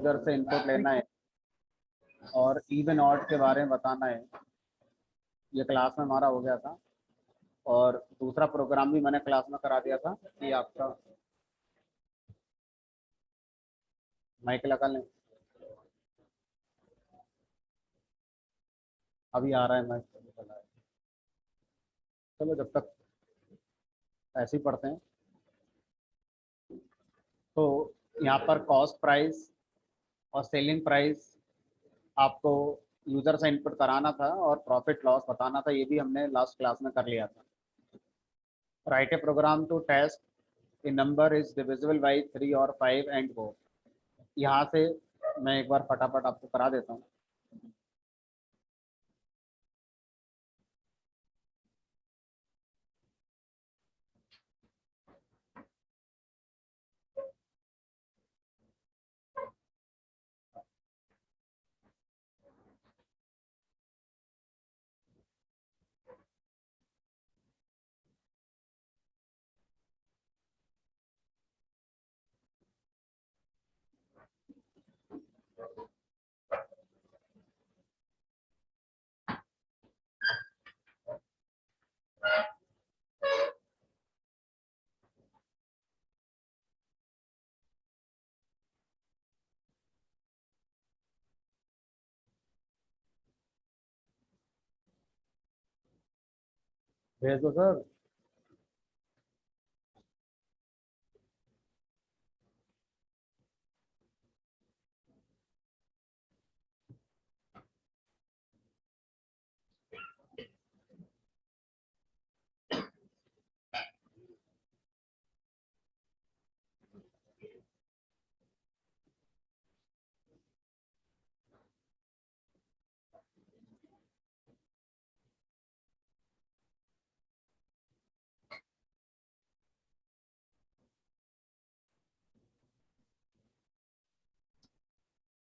User से input लेना है और इवन ऑड के बारे में बताना है। ये क्लास में हमारा हो गया था और दूसरा प्रोग्राम भी मैंने क्लास में करा दिया था कि आपका माइक लगा लें। अभी आ रहा है माइक। चलो जब तक ऐसे ही पढ़ते हैं। तो यहाँ पर कॉस्ट प्राइस और सेलिंग प्राइस आपको यूजर से इनपुट कराना था और प्रॉफिट लॉस बताना था। ये भी हमने लास्ट क्लास में कर लिया था। Write a program to test a number is divisible by 3 और 5 एंड गो। यहाँ से मैं एक बार फटाफट आपको करा देता हूँ। भेज दो सर।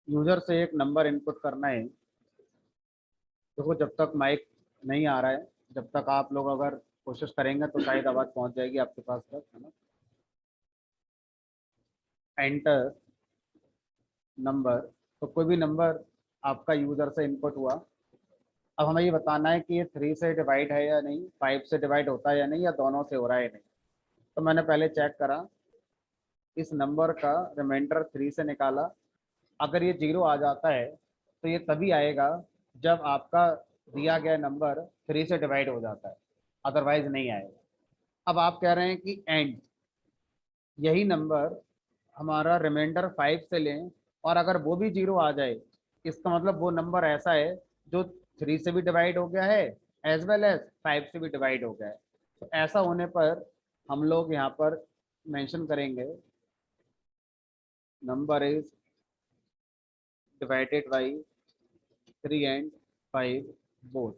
यूजर से एक नंबर इनपुट करना है। देखो जब तक माइक नहीं आ रहा है, जब तक आप लोग अगर कोशिश करेंगे तो शायद आवाज़ पहुंच जाएगी आपके पास तक, है ना। एंटर नंबर, तो कोई भी नंबर आपका यूजर से इनपुट हुआ। अब हमें ये बताना है कि ये 3 से डिवाइड है या नहीं, 5 से डिवाइड होता है या नहीं, या दोनों से हो रहा है या नहीं। तो मैंने पहले चेक करा, इस नंबर का रिमाइंडर 3 से निकाला। अगर ये 0 आ जाता है तो ये तभी आएगा जब आपका दिया गया नंबर 3 से डिवाइड हो जाता है, अदरवाइज नहीं आएगा। अब आप कह रहे हैं कि एंड यही नंबर हमारा रिमाइंडर 5 से लें और अगर वो भी 0 आ जाए, इसका मतलब वो नंबर ऐसा है जो 3 से भी डिवाइड हो गया है एज वेल एज 5 से भी डिवाइड हो गया है। तो ऐसा होने पर हम लोग यहाँ पर मेंशन करेंगे number is divided by 3 and 5 both.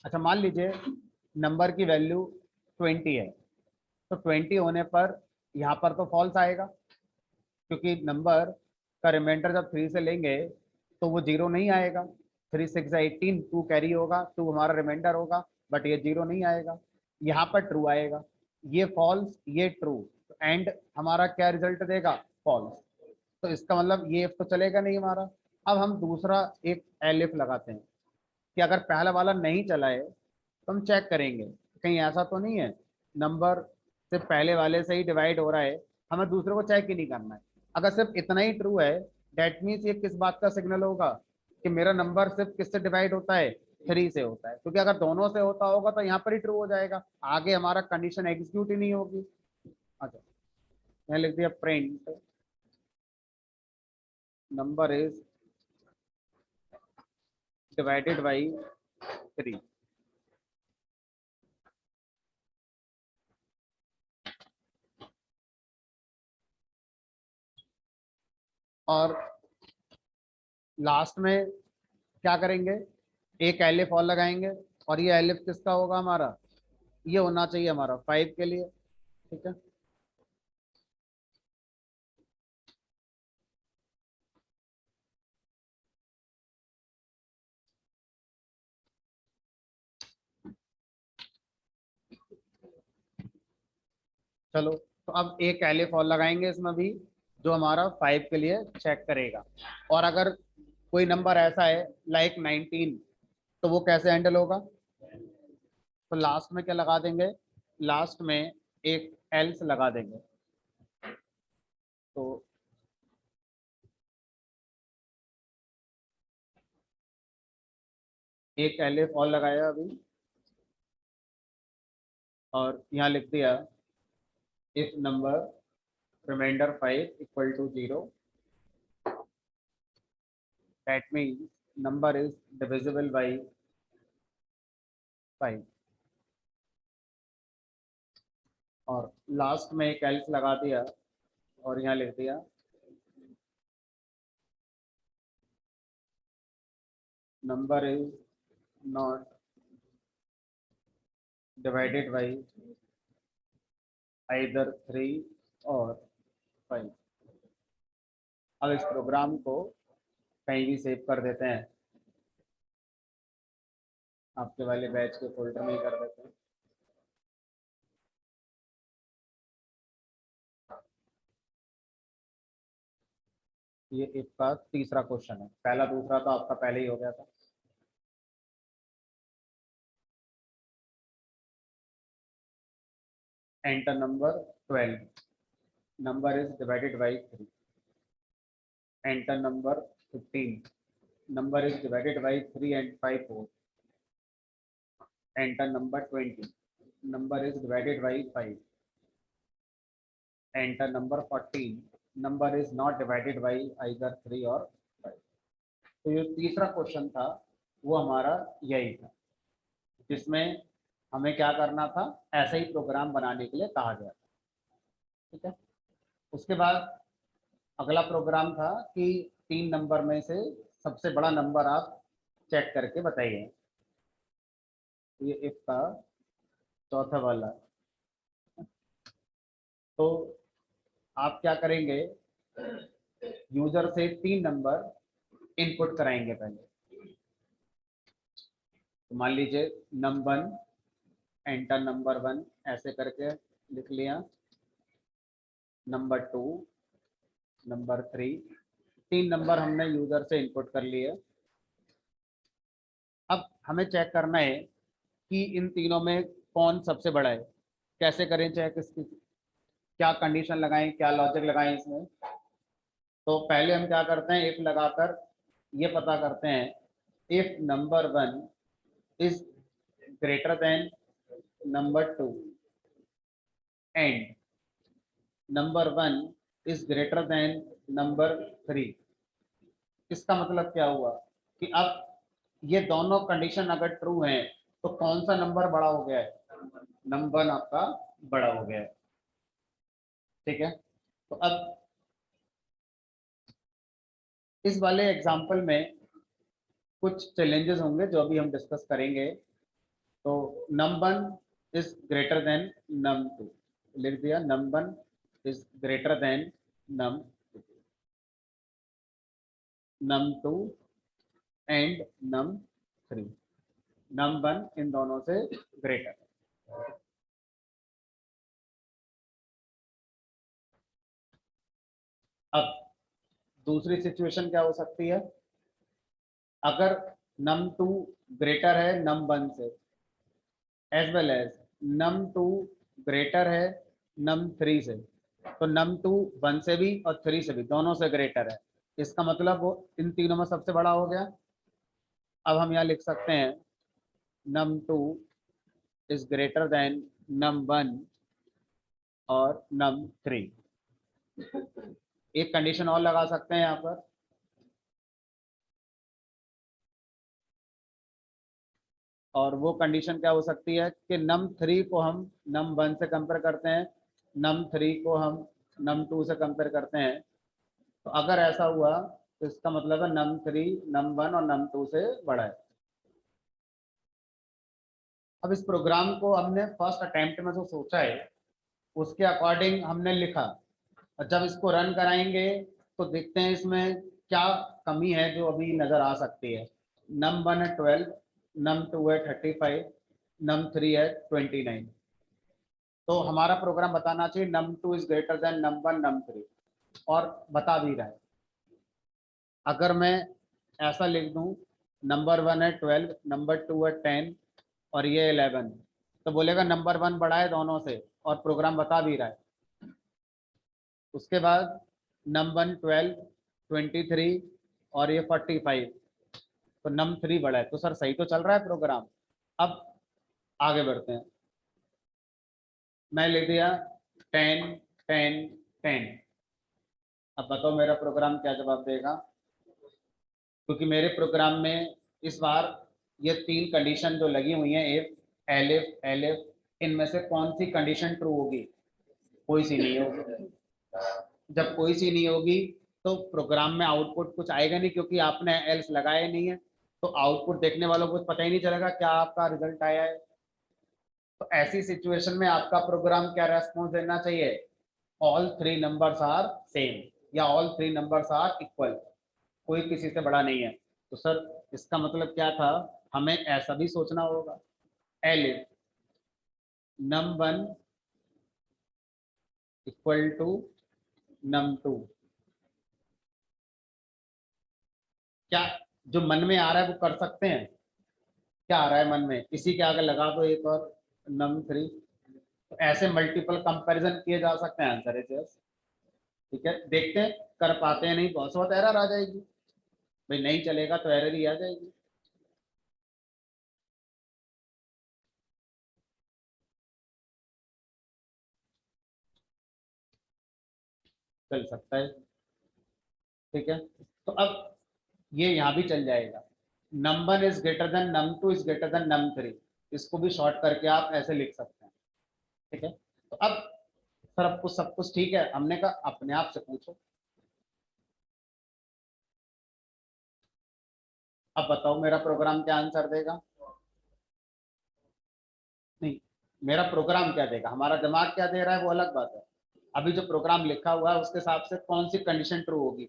अच्छा मान लीजिए नंबर की वैल्यू 20 है, तो 20 होने पर यहाँ पर तो फॉल्स आएगा, क्योंकि नंबर का रिमाइंडर जब 3 से लेंगे तो वो 0 नहीं आएगा। 3 6 18, 2 कैरी होगा, 2 हमारा रिमाइंडर होगा, बट ये 0 नहीं आएगा। यहाँ पर ट्रू आएगा। ये फॉल्स, ये ट्रू, एंड हमारा क्या रिजल्ट देगा? फॉल्स। तो इसका मतलब ये तो चलेगा नहीं हमारा। अब हम दूसरा एक एलिफ लगाते हैं कि अगर पहला वाला नहीं चला है तो हम चेक करेंगे कहीं ऐसा तो नहीं है नंबर सिर्फ पहले वाले से ही डिवाइड हो रहा है, हमें दूसरे को चेक ही नहीं करना है। अगर सिर्फ इतना ही ट्रू है, डेट मीन्स ये किस बात का सिग्नल होगा कि मेरा नंबर सिर्फ किससे डिवाइड होता है? 3 से होता है। क्योंकि अगर दोनों से होता होगा तो यहाँ पर ही ट्रू हो जाएगा, आगे हमारा कंडीशन एग्जीक्यूट ही नहीं होगी। अच्छा, मैं लिख दिया print number is divided by 3। और लास्ट में क्या करेंगे? एक एलिफ और लगाएंगे, और ये एलिफ किसका होगा? हमारा ये होना चाहिए हमारा 5 के लिए। ठीक है, चलो तो अब एक एलिफ और लगाएंगे इसमें भी, जो हमारा 5 के लिए चेक करेगा। और अगर कोई नंबर ऐसा है लाइक 19, तो वो कैसे हैंडल होगा? तो लास्ट में क्या लगा देंगे? लास्ट में एक एल्स लगा देंगे। तो एक एलिफ और लगाया अभी, और यहाँ लिख दिया if number remainder 5 equal to 0, that means number is divisible by 5। और लास्ट में एक एल्स लगा दिया और यहाँ लिख दिया number is not divided by either 3 और 5। अब इस प्रोग्राम को कहीं भी सेव कर देते हैं, आपके वाले बैच के फोल्डर में ही कर देते हैं। ये इसका तीसरा क्वेश्चन है, पहला दूसरा तो आपका पहले ही हो गया था। Enter number 12, number is divided by 3। Enter number 15, number is divided by 3 and 5 4. Enter number 20, number is divided by 5. Enter number 14, number is not divided by either 3 or 5. तो ये तीसरा क्वेश्चन था, वो हमारा यही था, जिसमें हमें क्या करना था, ऐसा ही प्रोग्राम बनाने के लिए कहा गया था। ठीक है, उसके बाद अगला प्रोग्राम था कि 3 नंबर में से सबसे बड़ा नंबर आप चेक करके बताइए। ये इफ का चौथा वाला। तो आप क्या करेंगे, यूजर से 3 नंबर इनपुट कराएंगे पहले। तो मान लीजिए नंबर 1, एंटर नंबर 1 ऐसे करके लिख लिया, नंबर 2, नंबर 3, 3 नंबर हमने यूजर से इनपुट कर लिए। अब हमें चेक करना है कि इन तीनों में कौन सबसे बड़ा है। कैसे करें चेक इसकी, क्या कंडीशन लगाएं, क्या लॉजिक लगाएं इसमें? तो पहले हम क्या करते हैं, इफ लगाकर ये पता करते हैं if number 1 is greater then number 2 and number 1 is greater then number 3। इसका मतलब क्या हुआ कि अब ये दोनों कंडीशन अगर ट्रू हैं तो कौन सा नंबर बड़ा हो गया है? नंबर आपका बड़ा हो गया है। ठीक है, तो अब इस वाले एग्जांपल में कुछ चैलेंजेस होंगे जो अभी हम डिस्कस करेंगे। तो num 1 is greater than num 2, लिख दिया num 1 is greater than num 2 and num 3। Num 1 इन दोनों से ग्रेटर। अब दूसरी सिचुएशन क्या हो सकती है, अगर नम 2 ग्रेटर है नम 1 से, एज वेल एज नम 2 ग्रेटर है नम 3 से, तो नम 2 1 से भी और 3 से भी, दोनों से ग्रेटर है। इसका मतलब वो इन तीनों में सबसे बड़ा हो गया। अब हम यहाँ लिख सकते हैं नम 2 इज ग्रेटर देन नम 1 और नम 3। एक कंडीशन और लगा सकते हैं यहाँ पर, और वो कंडीशन क्या हो सकती है कि नम 3 को हम नम 1 से कंपेयर करते हैं, नम 3 को हम नम 2 से कंपेयर करते हैं। तो अगर ऐसा हुआ तो इसका मतलब है नम 3 नम 1 और नम 2 से बड़ा है। अब इस प्रोग्राम को हमने फर्स्ट अटेम्प्ट में जो सोचा है उसके अकॉर्डिंग हमने लिखा, और जब इसको रन कराएंगे तो देखते हैं इसमें क्या कमी है जो अभी नजर आ सकती है। नम 1 है 12, नम 2 है 35, नम 3 है 29। तो हमारा प्रोग्राम बताना चाहिए नम 2 इज ग्रेटर देन नम 1 नम 3। और बता भी रहा है। अगर मैं ऐसा लिख दूं नंबर 1 है 12, नंबर 2 है 10 और ये 11, तो बोलेगा नंबर 1 बड़ा है दोनों से और प्रोग्राम बता भी रहा है। उसके बाद नंबर 12, 23 और ये 45, तो नम 3 बड़ा है, तो सर सही तो चल रहा है प्रोग्राम। अब आगे बढ़ते हैं। मैं लिख दिया 10 10 10। अब बताओ मेरा प्रोग्राम क्या जवाब देगा, क्योंकि मेरे प्रोग्राम में इस बार ये 3 कंडीशन जो लगी हुई हैं, इफ, एलिफ, एलिफ, इनमें से कौन सी कंडीशन ट्रू होगी? कोई सी नहीं होगी। जब कोई सी नहीं होगी तो प्रोग्राम में आउटपुट कुछ आएगा नहीं, क्योंकि आपने एल्स लगाया नहीं है, तो आउटपुट देखने वालों को पता ही नहीं चलेगा क्या आपका रिजल्ट आया है। तो ऐसी सिचुएशन में आपका प्रोग्राम क्या रेस्पॉन्स देना चाहिए? ऑल 3 नंबर्स आर सेम या ऑल 3 नंबर्स आर इक्वल, कोई किसी से बड़ा नहीं है। तो सर इसका मतलब क्या था, हमें ऐसा भी सोचना होगा, elif num1 equal to num2। क्या जो मन में आ रहा है वो कर सकते हैं? क्या आ रहा है मन में, इसी के आगे लगा दो एक और num3। तो ऐसे मल्टीपल कंपैरिजन किए जा सकते हैं, आंसर इज यस। ठीक है, देखते हैं कर पाते हैं नहीं, बहुत एरर आ जाएगी भाई, नहीं चलेगा तो एरर ही आ जाएगी। चल सकता है। ठीक है, तो अब ये यहाँ भी चल जाएगा, num1 is greater then num2 is greater than num3। इसको भी शॉर्ट करके आप ऐसे लिख सकते हैं। ठीक है, तो अब सर अब कुछ सब कुछ ठीक है, हमने कहा अपने आप से पूछो। अब बताओ मेरा प्रोग्राम क्या आंसर देगा? नहीं, मेरा प्रोग्राम क्या देगा, हमारा दिमाग क्या दे रहा है वो अलग बात है। अभी जो प्रोग्राम लिखा हुआ है उसके हिसाब से कौन सी कंडीशन ट्रू होगी?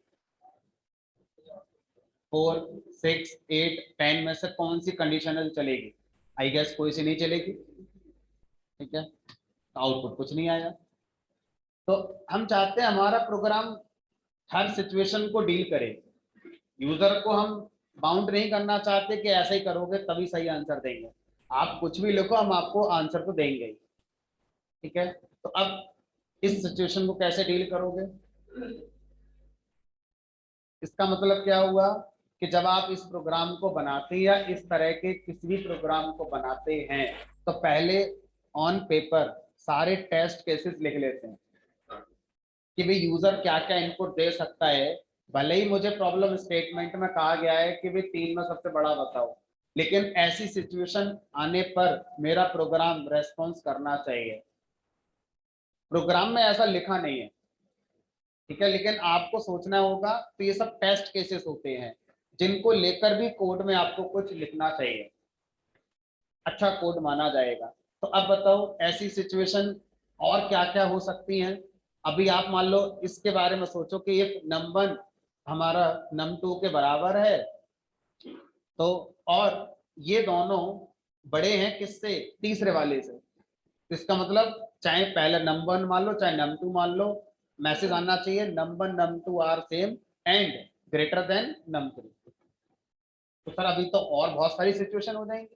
4, 6, 8, 10 में से कौन सी कंडीशन चलेगी? आई गेस कोई सी नहीं चलेगी। ठीक है, तो आउटपुट कुछ नहीं आया। तो हम चाहते हैं हमारा प्रोग्राम हर सिचुएशन को डील करे। यूजर को हम बाउंड नहीं करना चाहते कि ऐसा ही करोगे तभी सही आंसर देंगे। आप कुछ भी लिखो हम आपको आंसर तो देंगे ही। ठीक है, तो अब इस सिचुएशन को कैसे डील करोगे? इसका मतलब क्या हुआ कि जब आप इस प्रोग्राम को बनाते हैं या इस तरह के किसी भी प्रोग्राम को बनाते हैं, तो पहले ऑन पेपर सारे टेस्ट केसेस लिख लेते हैं कि भाई यूजर क्या क्या इनपुट दे सकता है। भले ही मुझे प्रॉब्लम स्टेटमेंट में कहा गया है कि भाई 3 में सबसे बड़ा बताओ, लेकिन ऐसी सिचुएशन आने पर मेरा प्रोग्राम रेस्पॉन्स करना चाहिए। प्रोग्राम में ऐसा लिखा नहीं है, ठीक है, लेकिन आपको सोचना होगा। तो ये सब टेस्ट केसेस होते हैं जिनको लेकर भी कोड में आपको कुछ लिखना चाहिए, अच्छा कोड माना जाएगा। तो अब बताओ ऐसी सिचुएशन और क्या क्या हो सकती हैं। अभी आप मान लो इसके बारे में सोचो कि इफ num1 हमारा num2 के बराबर है, तो और ये दोनों बड़े हैं किससे? तीसरे वाले से। इसका मतलब चाहे पहले num1 मान लो चाहे num2 मान लो, मैसेज आना चाहिए num1 num2 are same and greater than num3। तो सर अभी तो और बहुत सारी सिचुएशन हो जाएंगी,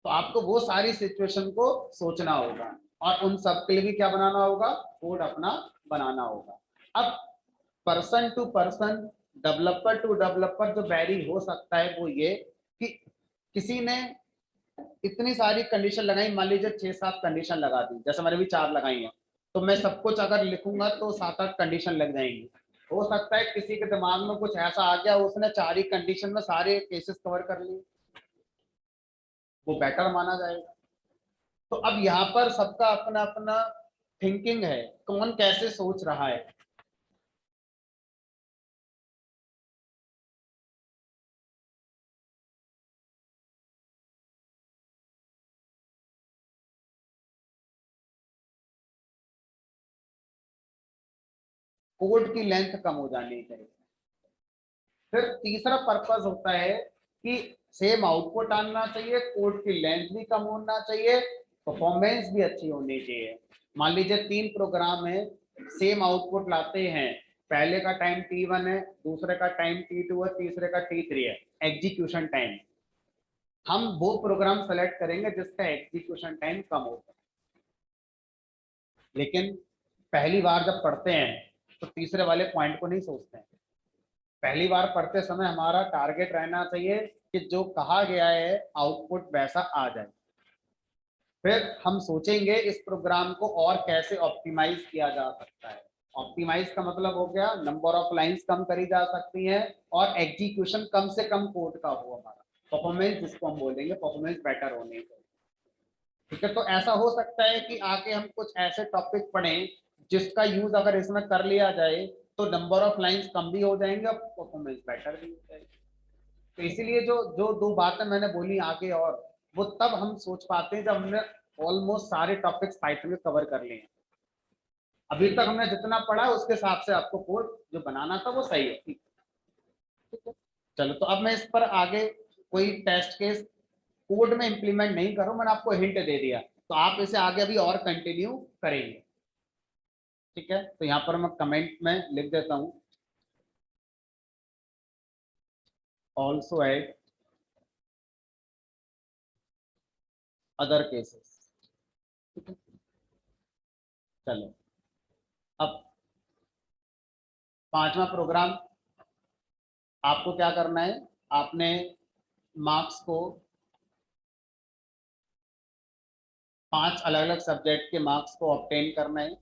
तो आपको वो सारी सिचुएशन को सोचना होगा और उन सब के लिए भी क्या बनाना होगा? कोड अपना बनाना होगा। अब person to person, developer to developer जो वेरी हो सकता है वो ये कि किसी ने इतनी सारी कंडीशन लगाई, मान लीजिए 6-7 कंडीशन लगा दी, जैसे मैंने भी 4 लगाई हैं, तो मैं सब कुछ अगर लिखूंगा तो 7-8 कंडीशन लग जाएंगी। हो सकता है किसी के दिमाग में कुछ ऐसा आ गया, उसने 4 ही कंडीशन में सारे केसेस कवर कर लिए, वो बेटर माना जाएगा। तो अब यहाँ पर सबका अपना अपना थिंकिंग है, कौन कैसे सोच रहा है। कोड की लेंथ कम हो जानी चाहिए। फिर तीसरा पर्पस होता है कि सेम आउटपुट आना चाहिए, कोड की लेंथ भी कम होना चाहिए, परफॉर्मेंस भी अच्छी होनी चाहिए। मान लीजिए 3 प्रोग्राम है, सेम आउटपुट लाते हैं, पहले का टाइम t1 है, दूसरे का टाइम t2 है, तीसरे का t3 है, एग्जीक्यूशन टाइम, हम वो प्रोग्राम सेलेक्ट करेंगे जिसका एग्जीक्यूशन टाइम कम होगा। लेकिन पहली बार जब पढ़ते हैं तो तीसरे वाले पॉइंट को नहीं सोचते हैं। पहली बार पढ़ते समय हमारा टारगेट रहना चाहिए कि जो कहा गया है आउटपुट वैसा आ जाए। फिर हम सोचेंगे इस प्रोग्राम को और कैसे ऑप्टिमाइज किया जा सकता है। ऑप्टिमाइज का मतलब हो गया नंबर ऑफ लाइंस कम करी जा सकती है और एग्जीक्यूशन कम से कम कोड का हो, हमारा परफॉर्मेंस जिसको हम बोलेंगे परफॉर्मेंस बेटर होने को। ठीक है, तो ऐसा हो सकता है कि आगे हम कुछ ऐसे टॉपिक पढ़ें जिसका यूज अगर इसमें कर लिया जाए तो नंबर ऑफ लाइंस कम भी हो जाएंगे और परफॉर्मेंस बेटर भी हो जाएगी। तो इसीलिए जो जो दो बातें मैंने बोली आगे, और वो तब हम सोच पाते हैं जब हमने ऑलमोस्ट सारे टॉपिक्स पाइथन में कवर कर लिए हैं। अभी तक हमने जितना पढ़ा उसके हिसाब से आपको कोड जो बनाना था वो सही है। ठीक है, चलो तो अब मैं इस पर आगे कोई टेस्ट केस कोड में इंप्लीमेंट नहीं करूं, मैंने आपको हिंट दे दिया, तो आप इसे आगे अभी और कंटिन्यू करेंगे। ठीक है, तो यहाँ पर मैं कमेंट में लिख देता हूं, ऑल्सो एड अदर केसेस। ठीक है, चलो अब पांचवा प्रोग्राम, आपको क्या करना है, आपने मार्क्स को 5 अलग अलग सब्जेक्ट के मार्क्स को ऑब्टेन करना है।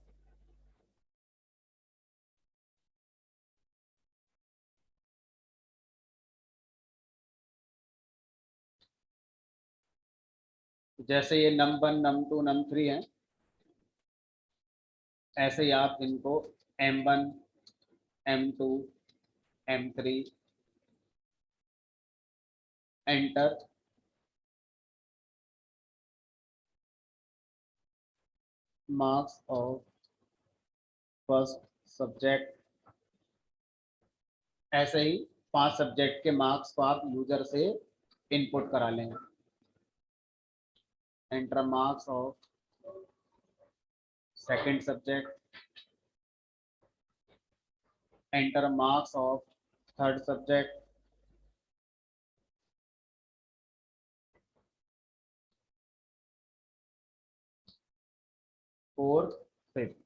जैसे ये num1 num2 num3 है, ऐसे ही आप इनको m1 m2 m3 enter marks of first subject, ऐसे ही 5 सब्जेक्ट के मार्क्स को आप यूजर से इनपुट करा लेंगे। Enter marks of second subject, enter marks of third subject, fourth fifth.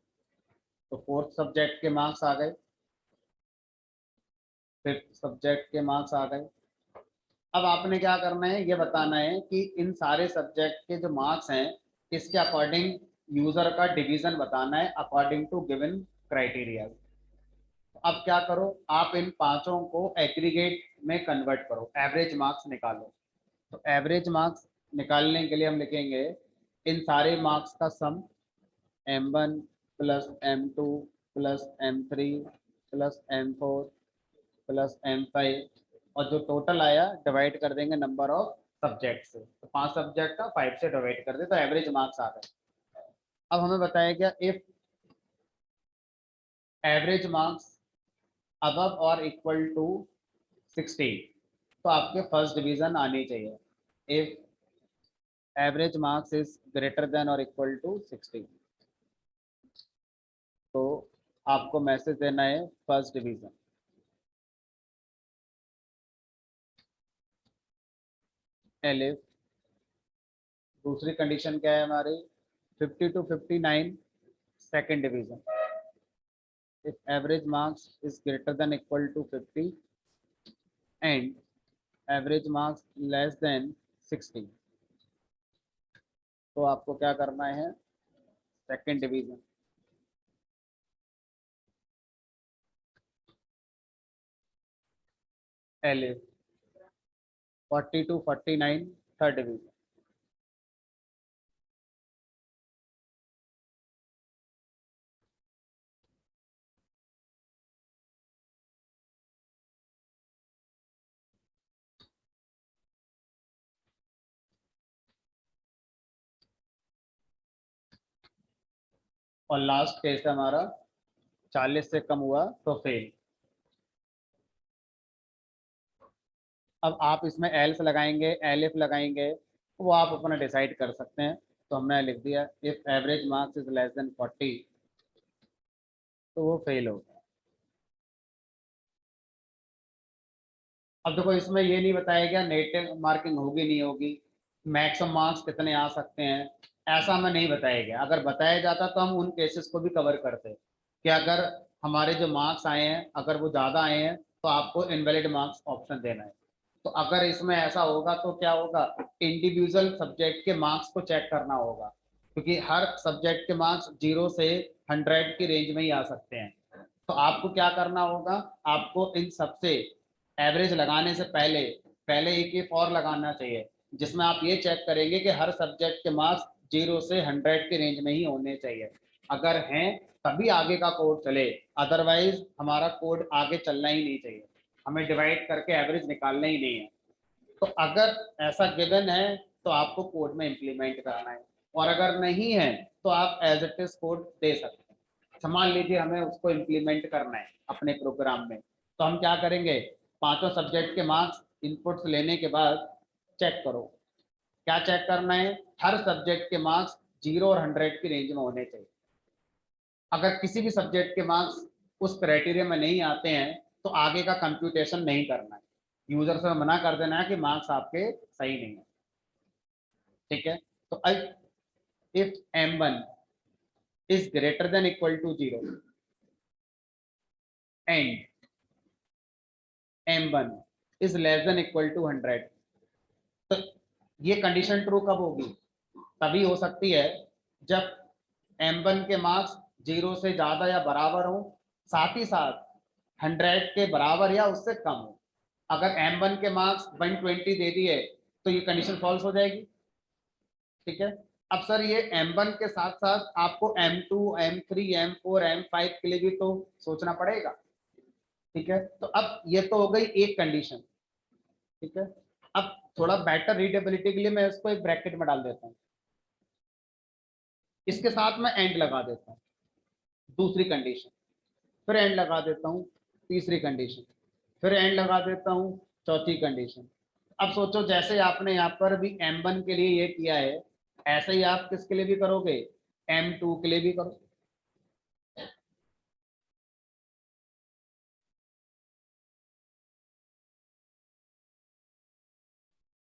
तो फोर्थ सब्जेक्ट के मार्क्स आ गए, फिफ्थ सब्जेक्ट के मार्क्स आ गए। अब आपने क्या करना है, ये बताना है कि इन सारे सब्जेक्ट के जो मार्क्स हैं इसके अकॉर्डिंग यूजर का डिवीजन बताना है अकॉर्डिंग टू गिवन क्राइटेरिया। अब क्या करो, आप इन पांचों को एग्रीगेट में कन्वर्ट करो, एवरेज मार्क्स निकालो। तो एवरेज मार्क्स निकालने के लिए हम लिखेंगे इन सारे मार्क्स का सम, m1 plus m2 plus m3 plus m4 plus m5, और जो टोटल आया डिवाइड कर देंगे नंबर ऑफ सब्जेक्ट से। तो 5 सब्जेक्ट का 5 से डिवाइड कर दे तो एवरेज मार्क्स आ गए। अब हमें बताया गया इफ एवरेज मार्क्स अबव और इक्वल टू 16, तो आपके फर्स्ट डिवीजन आनी चाहिए। If average marks is greater then और इक्वल टू 16, तो आपको मैसेज देना है फर्स्ट डिवीजन। एलिफ दूसरी कंडीशन क्या है हमारी, 50 to 59 second division. if average marks is greater than equal to 50 and average marks less than 60, तो आपको क्या करना है, second division. Elif 40 to 49 third division. और लास्ट केस है हमारा 40 से कम हुआ तो फेल। अब आप इसमें एल्स लगाएंगे एलिफ लगाएंगे, वो आप अपना डिसाइड कर सकते हैं। तो हमने लिख दिया if average marks is less than 40 तो वो फेल हो गया। अब देखो इसमें ये नहीं बताया गया नेगेटिव मार्किंग होगी नहीं होगी, मैक्सिमम मार्क्स कितने आ सकते हैं, ऐसा हमें नहीं बताया गया। अगर बताया जाता तो हम उन केसेस को भी कवर करते कि अगर हमारे जो मार्क्स आए हैं अगर वो ज़्यादा आए हैं तो आपको इनवैलिड मार्क्स ऑप्शन देना है। तो अगर इसमें ऐसा होगा तो क्या होगा, इंडिविजुअल सब्जेक्ट के मार्क्स को चेक करना होगा, क्योंकि हर सब्जेक्ट के मार्क्स 0 से 100 की रेंज में ही आ सकते हैं। तो आपको क्या करना होगा, आपको इन सबसे एवरेज लगाने से पहले पहले एक ये फॉर लगाना चाहिए जिसमें आप ये चेक करेंगे कि हर सब्जेक्ट के मार्क्स 0 से 100 की रेंज में ही होने चाहिए। अगर हैं तभी आगे का कोड चले, अदरवाइज हमारा कोड आगे चलना ही नहीं चाहिए, हमें डिवाइड करके एवरेज निकालना ही नहीं है। तो अगर ऐसा गिवन है तो आपको कोड में इंप्लीमेंट करना है, और अगर नहीं है तो आप एज इट इज कोड दे सकते हैं। मान लीजिए हमें उसको इंप्लीमेंट करना है अपने प्रोग्राम में, तो हम क्या करेंगे, पांचों सब्जेक्ट के मार्क्स इनपुट्स लेने के बाद चेक करो, क्या चेक करना है, हर सब्जेक्ट के मार्क्स 0 और 100 की रेंज में होने चाहिए। अगर किसी भी सब्जेक्ट के मार्क्स उस क्राइटेरिया में नहीं आते हैं तो आगे का कंप्यूटेशन नहीं करना है, यूजर से मना कर देना है कि मार्क्स आपके सही नहीं है। ठीक है, तो if m1 is greater than equal to 0 and m1 is less than equal to 100, तो ये कंडीशन ट्रू कब होगी, तभी हो सकती है जब m1 के मार्क्स 0 से ज्यादा या बराबर हो, साथ ही साथ 100 के बराबर या उससे कम हो। अगर m1 के मार्क्स 120 दे दिए तो ये कंडीशन फॉल्स हो जाएगी। ठीक है, अब सर ये m1 के साथ साथ आपको m2 m3 m4 m5 के लिए भी तो सोचना पड़ेगा। ठीक है, तो अब ये तो हो गई एक कंडीशन। ठीक है, अब थोड़ा बेटर रीडेबिलिटी के लिए मैं इसको एक ब्रैकेट में डाल देता हूँ, इसके साथ मैं एंड लगा देता हूँ, दूसरी कंडीशन, फिर एंड लगा देता हूँ, तीसरी कंडीशन, फिर एंड लगा देता हूँ, चौथी कंडीशन। अब सोचो जैसे आपने यहाँ पर भी m1 के लिए ये किया है, ऐसे ही आप किसके लिए भी करोगे, m2 के लिए भी करो।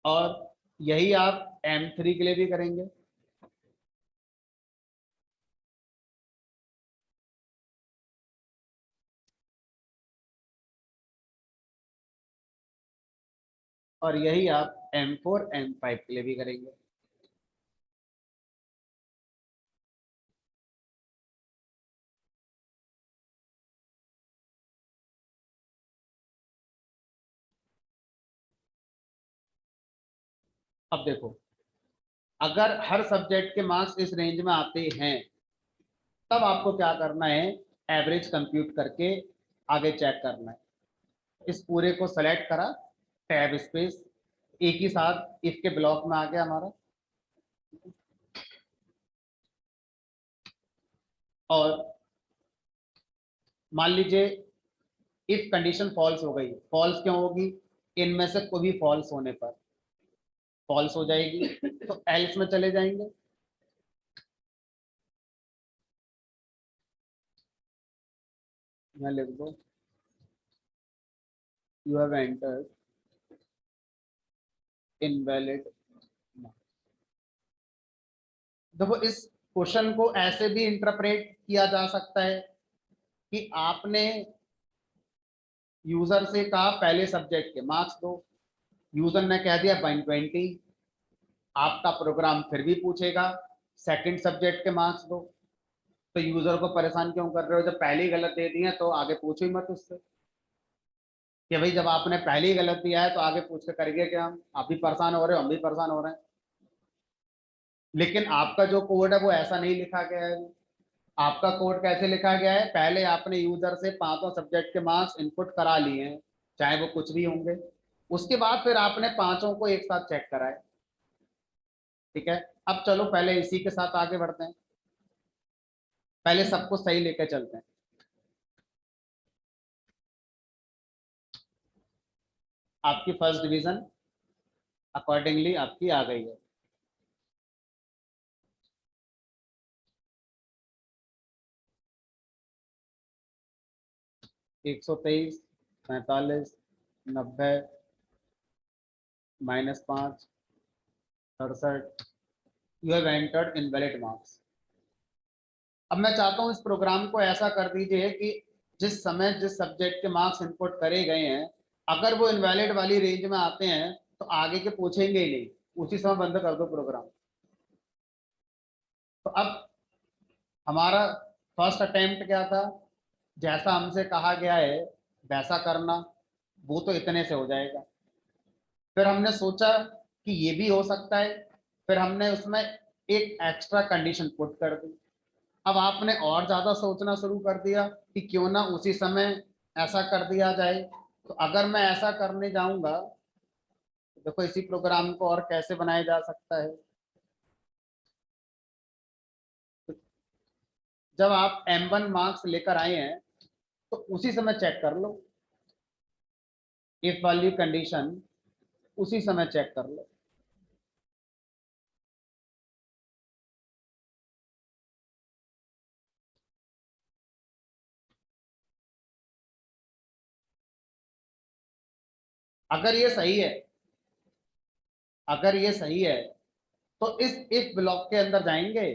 और यही आप m3 के लिए भी करेंगे। और यही आप m4 m5 के लिए भी करेंगे। अब देखो, अगर हर सब्जेक्ट के मार्क्स इस रेंज में आते हैं तब आपको क्या करना है, एवरेज कंप्यूट करके आगे चेक करना है। इस पूरे को सेलेक्ट करा, टैब स्पेस, एक ही साथ इफ के ब्लॉक में आ गया हमारा। और मान लीजिए इफ कंडीशन फॉल्स हो गई, फॉल्स क्यों होगी, इनमें से कोई भी फॉल्स होने पर फॉल्स हो जाएगी, तो एल्स में चले जाएंगे। मैं लिख दो, यू हैव एंटर्ड इनवैलिड। देखो इस क्वेश्चन को ऐसे भी इंटरप्रेट किया जा सकता है कि आपने यूजर से कहा पहले सब्जेक्ट के मार्क्स दो, यूजर ने कह दिया 120, आपका प्रोग्राम फिर भी पूछेगा सेकंड सब्जेक्ट के मार्क्स दो। तो यूजर को परेशान क्यों कर रहे हो, जब पहले ही गलत दे दिए तो आगे पूछो ही मत उससे, कि भाई जब आपने पहले ही गलत दिया है तो आगे पूछ के करेंगे क्या, हम आप भी परेशान हो रहे हो हम भी परेशान हो रहे हैं। लेकिन आपका जो कोड है वो ऐसा नहीं लिखा गया है। आपका कोड कैसे लिखा गया है, पहले आपने यूजर से पांचों सब्जेक्ट के मार्क्स इनपुट करा लिए हैं, चाहे वो कुछ भी होंगे, उसके बाद फिर आपने पांचों को एक साथ चेक करा है। ठीक है, अब चलो पहले इसी के साथ आगे बढ़ते हैं, पहले सबको सही लेके चलते हैं। आपकी फर्स्ट डिवीजन अकॉर्डिंगली आपकी आ गई है। 123, 45, 90, -5, 67, you have entered invalid marks. अब मैं चाहता हूं इस प्रोग्राम को ऐसा कर दीजिए कि जिस समय जिस सब्जेक्ट के मार्क्स इनपुट करे गए हैं, अगर वो इनवैलिड वाली रेंज में आते हैं तो आगे के पूछेंगे ही नहीं, उसी समय बंद कर दो प्रोग्राम। तो अब हमारा फर्स्ट अटेम्प्ट क्या था, जैसा हमसे कहा गया है वैसा करना, वो तो इतने से हो जाएगा। फिर हमने सोचा कि ये भी हो सकता है, फिर हमने उसमें एक एक्स्ट्रा कंडीशन पुट कर दी। अब आपने और ज्यादा सोचना शुरू कर दिया कि क्यों ना उसी समय ऐसा कर दिया जाए। तो अगर मैं ऐसा करने जाऊंगा तो देखो इसी प्रोग्राम को और कैसे बनाया जा सकता है। जब आप M1 मार्क्स लेकर आए हैं तो उसी समय चेक कर लो, इफ वाली कंडीशन उसी समय चेक कर लो। अगर ये सही है, अगर ये सही है तो इस इफ ब्लॉक के अंदर जाएंगे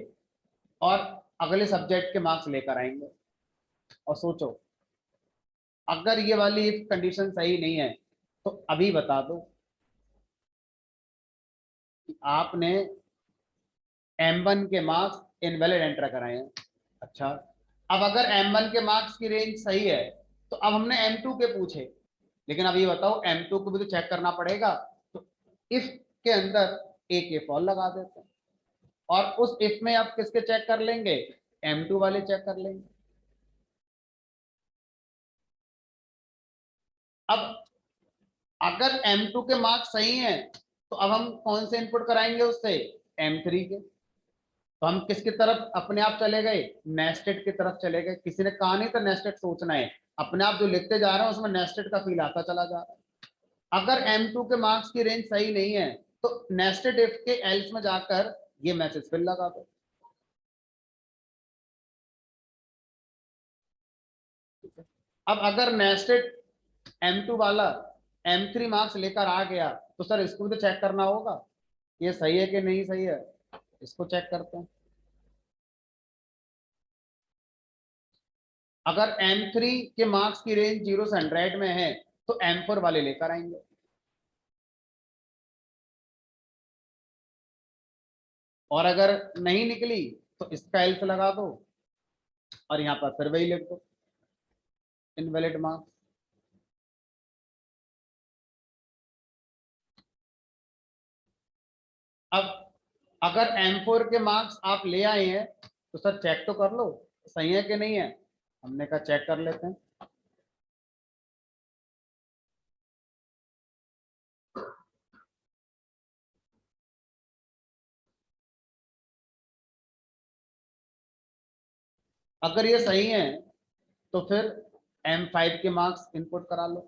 और अगले सब्जेक्ट के मार्क्स लेकर आएंगे। और सोचो अगर ये वाली इफ कंडीशन सही नहीं है तो अभी बता दो कि आपने M1 के मार्क्स इनवैलिड एंटर कराए हैं। अच्छा, अब अगर M1 के मार्क्स की रेंज सही है तो अब हमने M2 के पूछे, लेकिन अब ये बताओ M2 को भी तो चेक करना पड़ेगा। तो इफ के अंदर एक इफ और लगा देते हैं और उस इफ में आप किसके चेक कर लेंगे, M2 वाले चेक कर लेंगे। अब अगर M2 के मार्क्स सही हैं तो अब हम कौन से इनपुट कराएंगे उससे, M3 के। तो हम किसकी तरफ अपने आप चले गए, नेस्टेड की तरफ चले गए। किसी ने कहा नहीं था नेस्टेड सोचना है, अपने आप जो लिखते जा रहे हैं उसमें नेस्टेड का फील आता चला जा रहा है। अगर M2 के मार्क्स की रेंज सही नहीं है तो नेस्टेड इफ के एल्स में जाकर ये मैसेज फिर लगा दो। अब अगर नेस्टेड M2 वाला M3 मार्क्स लेकर आ गया तो सर इसको भी तो चेक करना होगा, ये सही है कि नहीं सही है, इसको चेक करते हैं। अगर M3 के मार्क्स की रेंज 0 से 100 में है तो M4 वाले लेकर आएंगे। और अगर नहीं निकली तो इसका एल्स लगा दो और यहां पर फिर वही लिख दो, इनवैलिड मार्क्स। अब अगर M4 के मार्क्स आप ले आए हैं तो सर चेक तो कर लो सही है कि नहीं है। हमने कहा चेक कर लेते हैं। अगर ये सही है तो फिर M5 के मार्क्स इनपुट करा लो,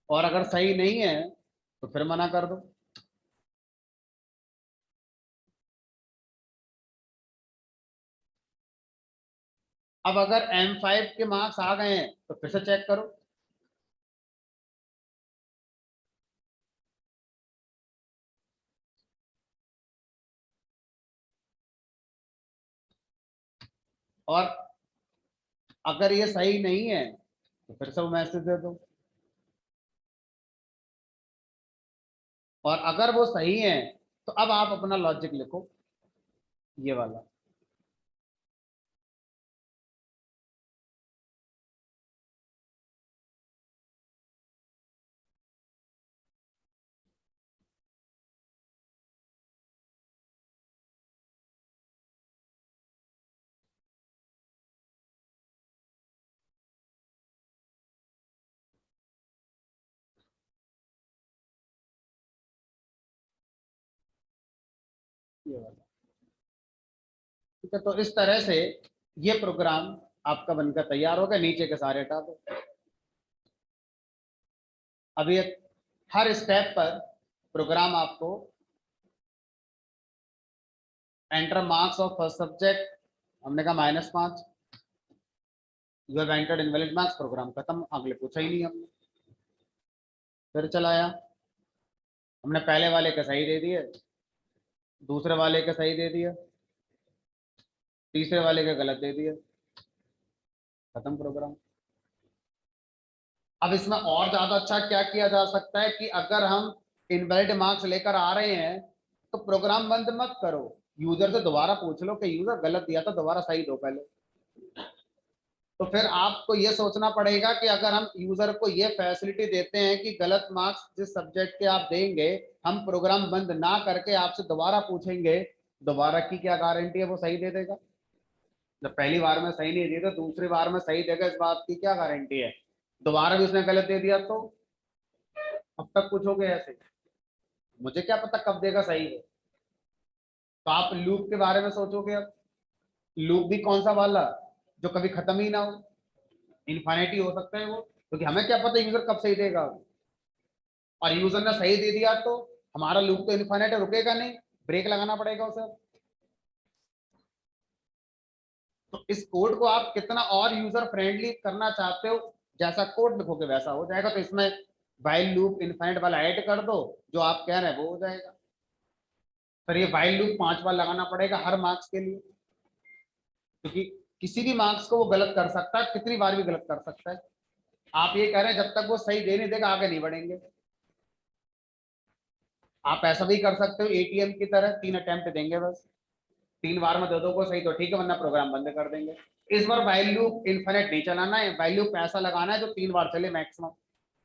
और अगर सही नहीं है तो फिर मना कर दो। अब अगर M5 के मार्क्स आ गए हैं तो फिर से चेक करो। और अगर ये सही नहीं है तो फिर से वो मैसेज दे दो। और अगर वो सही है तो अब आप अपना लॉजिक लिखो, ये वाला। ये वाला ठीक है। तो इस तरह से ये प्रोग्राम आपका बनकर तैयार हो गया, नीचे के सारे हटा दो। अब ये हर स्टेप पर प्रोग्राम आपको enter marks of first subject, हमने कहा -5, you have entered invalid marks, program खत्म, अगले पूछा ही नहीं हमने। फिर चलाया, हमने पहले वाले का सही दे दिए, दूसरे वाले का सही दे दिया, तीसरे वाले का गलत दे दिया, खत्म प्रोग्राम। अब इसमें और ज्यादा अच्छा क्या किया जा सकता है कि अगर हम इनवैलिड मार्क्स लेकर आ रहे हैं तो प्रोग्राम बंद मत करो, यूजर से दोबारा पूछ लो कि यूजर गलत दिया था, दोबारा सही दो पहले। तो फिर आपको ये सोचना पड़ेगा कि अगर हम यूजर को ये फैसिलिटी देते हैं कि गलत मार्क्स जिस सब्जेक्ट के आप देंगे, हम प्रोग्राम बंद ना करके आपसे दोबारा पूछेंगे, दोबारा की क्या गारंटी है वो सही दे देगा? जब पहली बार में सही नहीं दिया तो दूसरी बार में सही देगा, इस बात की क्या गारंटी है? दोबारा भी उसने गलत दे दिया तो अब तक पूछोगे ऐसे, मुझे क्या पता कब देगा सही है? तो आप लूप के बारे में सोचोगे। अब लूप भी कौन सा वाला, जो कभी खत्म ही ना हो, इन्फाइनिटी हो सकता है वो, क्योंकि हमें क्या पता यूजर कब सही देगा। और यूजर ने सही दे दिया तो हमारा लूप तो इन्फाइनाइट रुकेगा नहीं, ब्रेक लगाना पड़ेगा उसे। तो इस कोड को आप कितना और यूजर फ्रेंडली करना चाहते हो, जैसा कोड लिखोगे वैसा हो जाएगा। तो इसमें व्हाइल लूप इन्फाइनाइट वाला ऐड कर दो, जो आप कह रहे हैं वो हो जाएगा। पर ये व्हाइल लूप 5 बार लगाना पड़ेगा हर मार्क्स के लिए, क्योंकि किसी भी मार्क्स को वो गलत कर सकता है, कितनी बार भी गलत कर सकता है। आप ये कह रहे हैं जब तक वो सही दे नहीं देगा आगे नहीं बढ़ेंगे। आप ऐसा भी कर सकते हो एटीएम की तरह, 3 अटेम्प्ट देंगे बस, 3 बार में दो को सही तो ठीक है, वरना प्रोग्राम बंद कर देंगे। इस बार वैल्यू इन्फिनिट नहीं चलाना है, वैल्यू पैसा लगाना है जो 3 बार चले मैक्सिमम।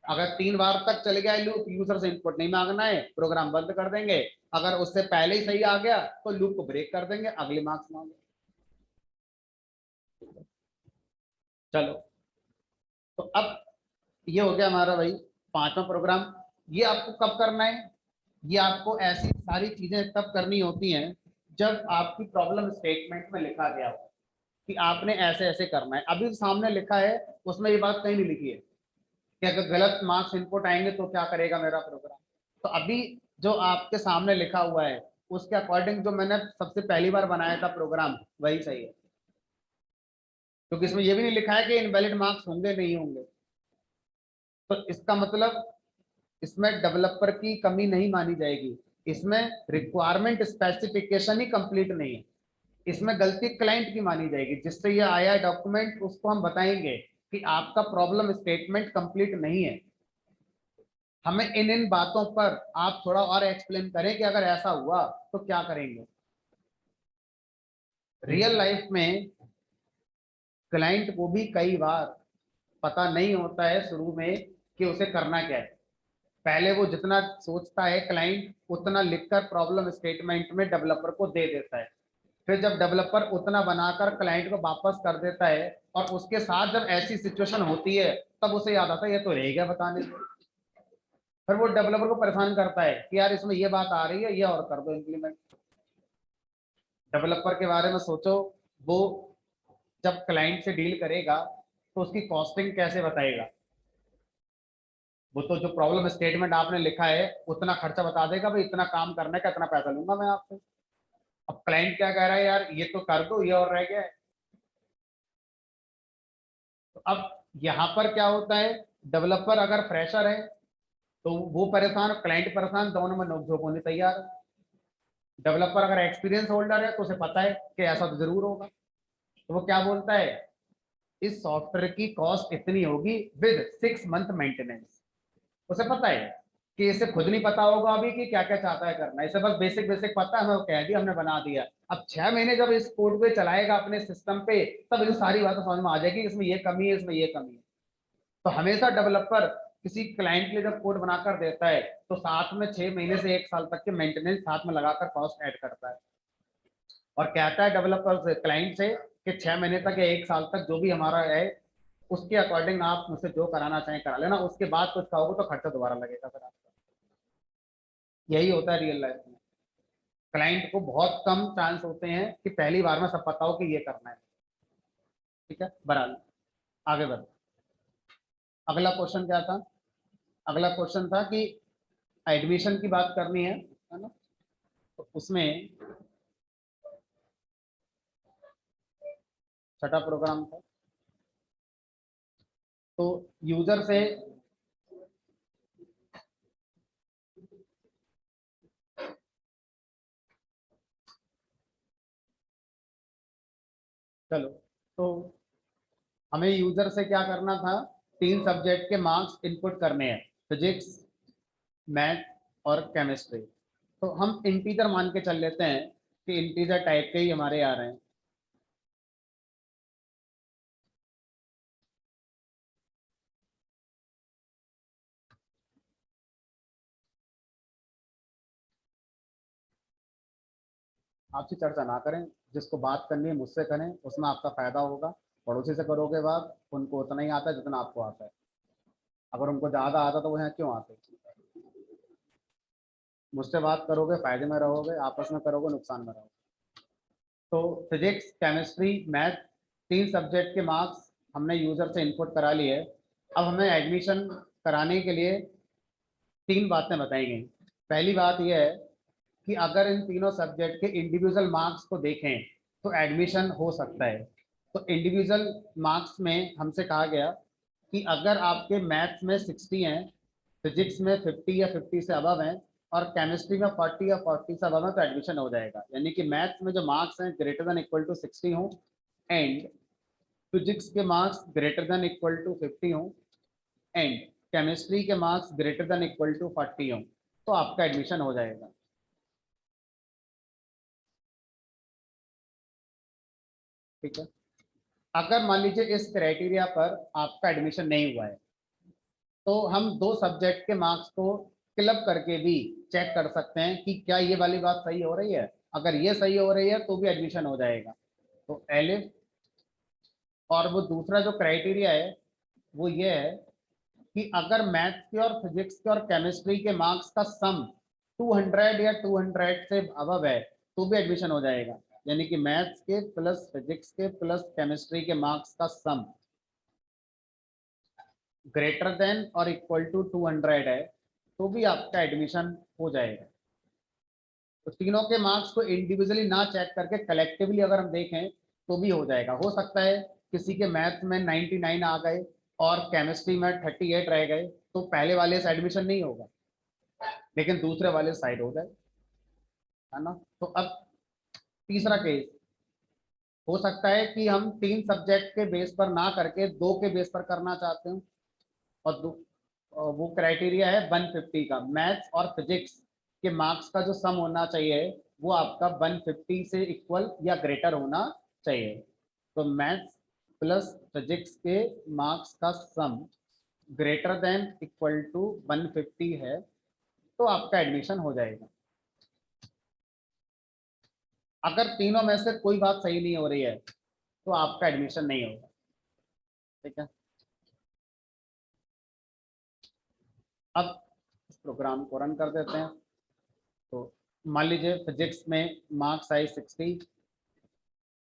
अगर 3 बार तक चल गया लूप, यूजर से इनपुट नहीं मांगना है, प्रोग्राम बंद कर देंगे। अगर उससे पहले ही सही आ गया तो लूप को ब्रेक कर देंगे, अगले मार्क्स मांगे। चलो, तो अब ये हो गया हमारा भाई 5वां प्रोग्राम। ये आपको कब करना है? ये आपको ऐसी सारी चीजें तब करनी होती हैं जब आपकी प्रॉब्लम स्टेटमेंट में लिखा गया हो कि आपने ऐसे ऐसे करना है। अभी सामने लिखा है, उसमें ये बात कहीं नहीं लिखी है कि अगर गलत मार्क्स इनपुट आएंगे तो क्या करेगा मेरा प्रोग्राम। तो अभी जो आपके सामने लिखा हुआ है उसके अकॉर्डिंग जो मैंने सबसे पहली बार बनाया था प्रोग्राम, वही सही है। क्योंकि इसमें ये भी नहीं लिखा है कि इनवैलिड मार्क्स होंगे नहीं होंगे। तो इसका मतलब इसमें डेवलपर की कमी नहीं मानी जाएगी, इसमें रिक्वायरमेंट स्पेसिफिकेशन ही कंप्लीट नहीं है, इसमें गलती क्लाइंट की मानी जाएगी। जिससे ये आया डॉक्यूमेंट उसको हम बताएंगे कि आपका प्रॉब्लम स्टेटमेंट कंप्लीट नहीं है, हमें इन इन बातों पर आप थोड़ा और एक्सप्लेन करें कि अगर ऐसा हुआ तो क्या करेंगे। रियल लाइफ में क्लाइंट को भी कई बार पता नहीं होता है शुरू में कि उसे करना क्या है। पहले वो जितना सोचता है क्लाइंट उतना लिखकर प्रॉब्लम स्टेटमेंट में डेवलपर को दे देता है। फिर जब डेवलपर उतना बनाकर क्लाइंट को वापस कर देता है और उसके साथ जब ऐसी सिचुएशन होती है तब उसे याद आता है ये तो रह गया बताने से। फिर वो डेवलपर को परेशान करता है कि यार इसमें ये बात आ रही है, ये और कर दो इम्प्लीमेंट। डेवलपर के बारे में सोचो, वो जब क्लाइंट से डील करेगा तो उसकी कॉस्टिंग कैसे बताएगा? वो तो जो प्रॉब्लम स्टेटमेंट आपने लिखा है उतना खर्चा बता देगा, भाई इतना काम करने का इतना पैसा लूंगा मैं आपसे। अब क्लाइंट क्या कह रहा है, यार ये तो कर दो, ये और रह गया है। तो अब यहाँ पर क्या होता है, डेवलपर अगर फ्रेशर है तो वो परेशान, क्लाइंट परेशान, दोनों में नोकझोंक होने तैयार है। डेवलपर अगर एक्सपीरियंस होल्डर है तो उसे पता है कि ऐसा तो जरूर होगा, तो वो क्या बोलता है, इस सॉफ्टवेयर की कॉस्ट इतनी होगी विद 6 मंथ मेंटेनेंस। उसे पता है कि इसे खुद नहीं पता होगा अभी कि क्या क्या चाहता है करना, इसे बस बेसिक बेसिक पता है, हमें कह दिया हमने बना दिया। अब 6 महीने जब इस कोड पे चलाएगा अपने सिस्टम पे, तब इसे सारी बातें समझ में आ जाएगी, इसमें ये कमी है, इसमें ये कमी है। तो हमेशा डेवलपर किसी क्लाइंट के लिए जब कोड बनाकर देता है तो साथ में 6 महीने से 1 साल तक के मेंटेनेंस साथ में लगाकर कॉस्ट ऐड करता है, और कहता है डेवलपर से, क्लाइंट से, कि 6 महीने तक या 1 साल तक जो भी हमारा है उसके अकॉर्डिंग आप मुझसे जो कराना चाहें करा लेना, उसके बाद कुछ कहोगे तो खर्चा दोबारा लगेगा फिर आपका। यही होता है रियल लाइफ में। क्लाइंट को बहुत कम चांस होते हैं कि पहली बार में सब पता हो कि ये करना है। ठीक है, बराबर, आगे बढ़। अगला क्वेश्चन क्या था? अगला क्वेश्चन था कि एडमिशन की बात करनी है ना? तो उसमें छठा प्रोग्राम था, तो यूजर से चलो, तो हमें यूजर से क्या करना था, 3 सब्जेक्ट के मार्क्स इनपुट करने हैं, फिजिक्स, मैथ और केमिस्ट्री। तो हम इंटीजर मान के चल लेते हैं कि इंटीजर टाइप के ही हमारे आ रहे हैं। आपसे चर्चा ना करें, जिसको बात करनी है मुझसे करें, उसमें आपका फायदा होगा। पड़ोसी से करोगे बात, उनको उतना ही आता है जितना आपको आता है। अगर उनको ज्यादा आता तो वो यहाँ क्यों आते। मुझसे बात करोगे फायदे में रहोगे, आपस में करोगे नुकसान में रहोगे। तो फिजिक्स, केमिस्ट्री, मैथ, 3 सब्जेक्ट के मार्क्स हमने यूजर से इनपुट करा लिए। अब हमें एडमिशन कराने के लिए 3 बातें बताई गई। पहली बात यह है कि अगर इन तीनों सब्जेक्ट के इंडिविजुअल मार्क्स को देखें तो एडमिशन हो सकता है। तो इंडिविजुअल मार्क्स में हमसे कहा गया कि अगर आपके मैथ्स में 60 हैं, फिजिक्स में 50 या 50 से अबव हैं, और केमिस्ट्री में 40 या 40 से अबव है, तो एडमिशन हो जाएगा। यानी कि मैथ्स में जो मार्क्स हैं ग्रेटर देन इक्वल टू 60 हो, एंड फिजिक्स के marks greater than equal to 50 हो, एंड केमिस्ट्री के marks greater than equal to 40 हो, तो आपका एडमिशन हो जाएगा। ठीक है। अगर मान लीजिए इस क्राइटेरिया पर आपका एडमिशन नहीं हुआ है, तो हम 2 सब्जेक्ट के मार्क्स को क्लब करके भी चेक कर सकते हैं कि क्या ये वाली बात सही हो रही है। अगर ये सही हो रही है तो भी एडमिशन हो जाएगा। तो एलिफ, और वो दूसरा जो क्राइटेरिया है वो ये है कि अगर मैथ्स के और फिजिक्स के और केमिस्ट्री के मार्क्स का सम 200 या 200 से अबव है, तो भी एडमिशन हो जाएगा। यानी कि मैथ्स के प्लस फिजिक्स के प्लस केमिस्ट्री के मार्क्स का सम ग्रेटर देन और इक्वल टू 200 है, तो भी आपका एडमिशन हो जाएगा। तो तीनों के मार्क्स को इंडिविजुअली ना चेक करके कलेक्टिवली अगर हम देखें तो भी हो जाएगा। हो सकता है किसी के मैथ्स में 99 आ गए और केमिस्ट्री में 38 रह गए, तो पहले वाले से एडमिशन नहीं होगा, लेकिन दूसरे वाले साइड हो जाए, है ना। तो अब तीसरा केस हो सकता है कि हम 3 सब्जेक्ट के बेस पर ना करके 2 के बेस पर करना चाहते हैं, और वो क्राइटेरिया है 150 का। मैथ्स और फिजिक्स के मार्क्स का जो सम होना चाहिए वो आपका 150 से इक्वल या ग्रेटर होना चाहिए। तो मैथ्स प्लस फिजिक्स के मार्क्स का sum greater than equal to 150 है, तो आपका एडमिशन हो जाएगा। अगर तीनों में से कोई बात सही नहीं हो रही है तो आपका एडमिशन नहीं होगा। ठीक है। अब इस प्रोग्राम को रन कर देते हैं। तो मान लीजिए फिजिक्स में मार्क्स आए 60,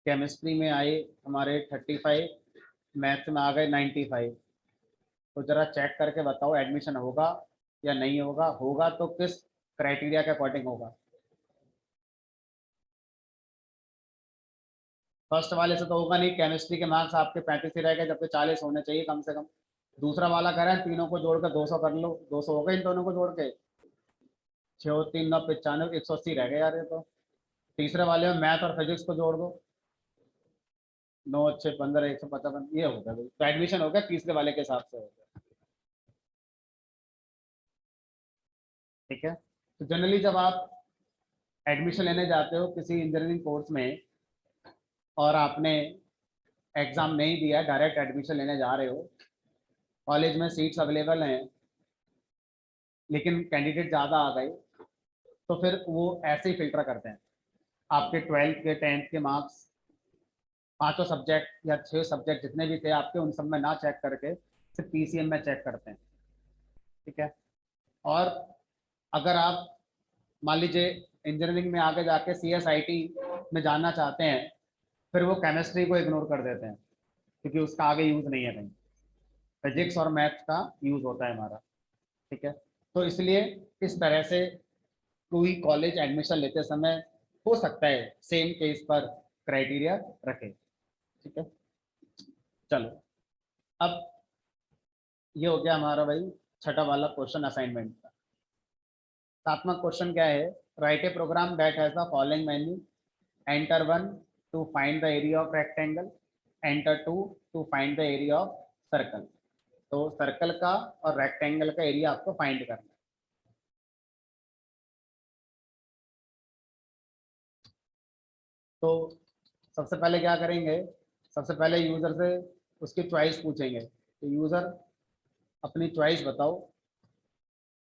केमिस्ट्री में आए हमारे 35, मैथ्स में आ गए 95। तो जरा चेक करके बताओ एडमिशन होगा या नहीं होगा। होगा तो किस क्राइटेरिया के अकॉर्डिंग होगा। फर्स्ट वाले से तो होगा नहीं, केमिस्ट्री के मार्क्स आपके 35 ही रह गए, जबकि 40 होने चाहिए कम से कम। दूसरा वाला कह रहा है तीनों को जोड़कर 200 कर लो, 200 हो गए इन दोनों को जोड़ के, 6 3 9 95, 180 रह गए यार ये तो। तीसरे वाले में मैथ और फिजिक्स को जोड़ दो, 9 6 15, 155, ये हो गया। तो एडमिशन हो गया, तीसरे वाले के हिसाब से हो गया। ठीक है। तो जनरली जब आप एडमिशन लेने जाते हो किसी इंजीनियरिंग कोर्स में और आपने एग्जाम नहीं दिया, डायरेक्ट एडमिशन लेने जा रहे हो, कॉलेज में सीट्स अवेलेबल हैं लेकिन कैंडिडेट ज़्यादा आ गए, तो फिर वो ऐसे ही फिल्टर करते हैं। आपके 12th के 10th के मार्क्स, पांचों सब्जेक्ट या 6 सब्जेक्ट जितने भी थे आपके, उन सब में ना चेक करके सिर्फ पीसीएम में चेक करते हैं। ठीक है। और अगर आप मान लीजिए इंजीनियरिंग में आगे जाके सीएसआईटी में जाना चाहते हैं, फिर वो केमिस्ट्री को इग्नोर कर देते हैं क्योंकि उसका आगे यूज नहीं है कहीं। फिजिक्स और मैथ का यूज होता है हमारा। ठीक है। तो इसलिए इस तरह से कोई कॉलेज एडमिशन लेते समय हो सकता है सेम केस पर क्राइटेरिया रखे। ठीक है। चलो, अब ये हो गया हमारा भाई छठा वाला क्वेश्चन असाइनमेंट का। सातवां क्वेश्चन क्या है, write a program that has the following menu, enter 1 to find the area of rectangle, enter 2 to find the area of circle. तो सर्कल का और रेक्टेंगल का एरिया आपको फाइंड करना है। तो सबसे पहले क्या करेंगे, सबसे पहले यूजर से उसकी चॉइस पूछेंगे। तो यूजर अपनी चॉइस बताओ,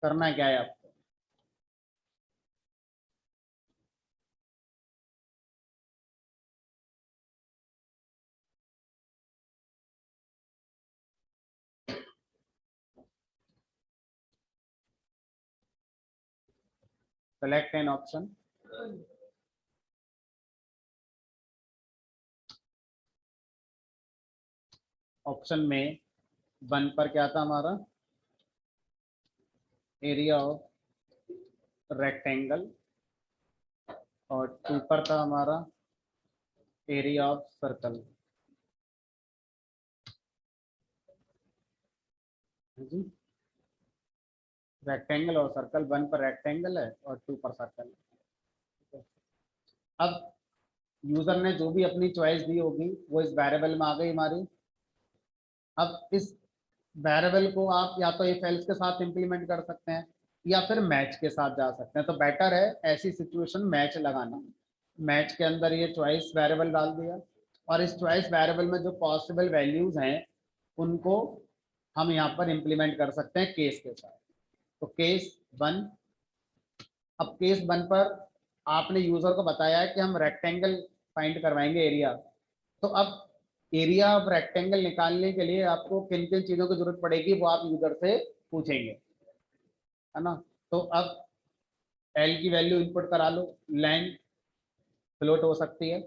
करना क्या है आपको। Select an option. ऑप्शन में 1 पर क्या था हमारा, एरिया ऑफ रेक्टेंगल, और 2 पर था हमारा एरिया ऑफ सर्कल। जी, रेक्टेंगल और सर्कल, 1 पर रेक्टेंगल है और 2 पर सर्कल है। अब यूजर ने जो भी अपनी चॉइस दी होगी वो इस वेरिएबल में आ गई हमारी। अब इस वेरिएबल को आप या तो इफ एल्स के साथ इंप्लीमेंट कर सकते हैं या फिर मैच के साथ जा सकते हैं। तो बेटर है ऐसी सिचुएशन मैच लगाना। मैच के अंदर ये चॉइस वेरिएबल डाल दिया, और इस चॉइस वेरिएबल में जो पॉसिबल वैल्यूज हैं उनको हम यहाँ पर इंप्लीमेंट कर सकते हैं केस के साथ। तो केस 1, अब केस 1 पर आपने यूजर को बताया है कि हम रेक्टेंगल फाइंड करवाएंगे एरिया। तो अब एरिया ऑफ रेक्टेंगल निकालने के लिए आपको किन किन चीजों की जरूरत पड़ेगी वो आप यूजर से पूछेंगे, है ना। तो अब एल की वैल्यू इनपुट करा लो, लेंथ फ्लोट हो सकती है।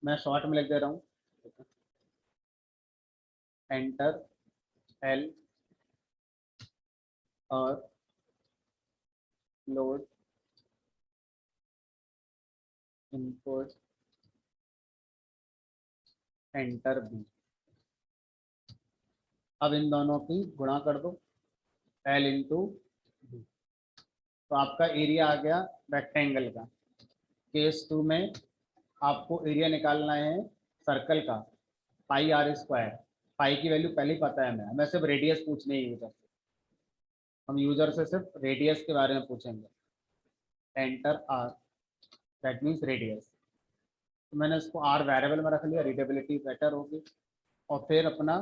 मैं शॉर्ट में लिख दे रहा हूँ, एंटर एल और लोड इनपुट एंटर बी। अब इन दोनों की गुणा कर दो, एल इंटू बी। तो आपका एरिया आ गया रेक्टेंगल का। केस 2 में आपको एरिया निकालना है सर्कल का, पाई आर स्क्वायर। पाई की वैल्यू पहले ही पता है हमें सिर्फ रेडियस पूछनी है यूजर से। हम यूजर से सिर्फ रेडियस के बारे में पूछेंगे, enter R, that means radius. तो मैंने इसको आर वेरिएबल में रख लिया, रीडेबिलिटी बेटर होगी। और फिर अपना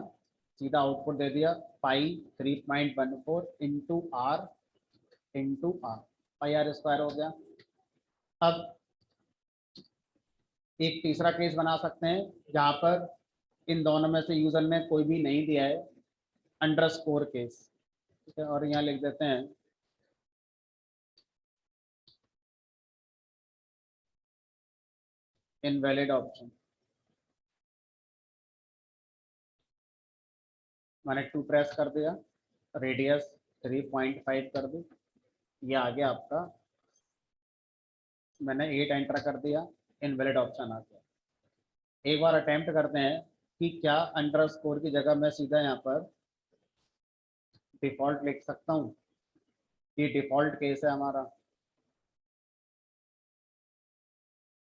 सीधा आउटपुट दे दिया, pi 3.14 into R, pi R square हो गया। अब एक तीसरा केस बना सकते हैं जहां पर इन दोनों में से यूजर ने कोई भी नहीं दिया है, अंडरस्कोर केस। ठीक है, और यहाँ लिख देते हैं इनवैलिड ऑप्शन। मैंने 2 प्रेस कर दिया, रेडियस 3.5 कर दी, ये आ गया आपका। मैंने 8 एंटर कर दिया, इनवैलिड ऑप्शन आ गया। एक बार अटेम्प्ट करते हैं कि क्या अंडरस्कोर की जगह मैं सीधा यहाँ पर डिफॉल्ट लिख सकता हूँ। ये डिफॉल्ट केस है हमारा,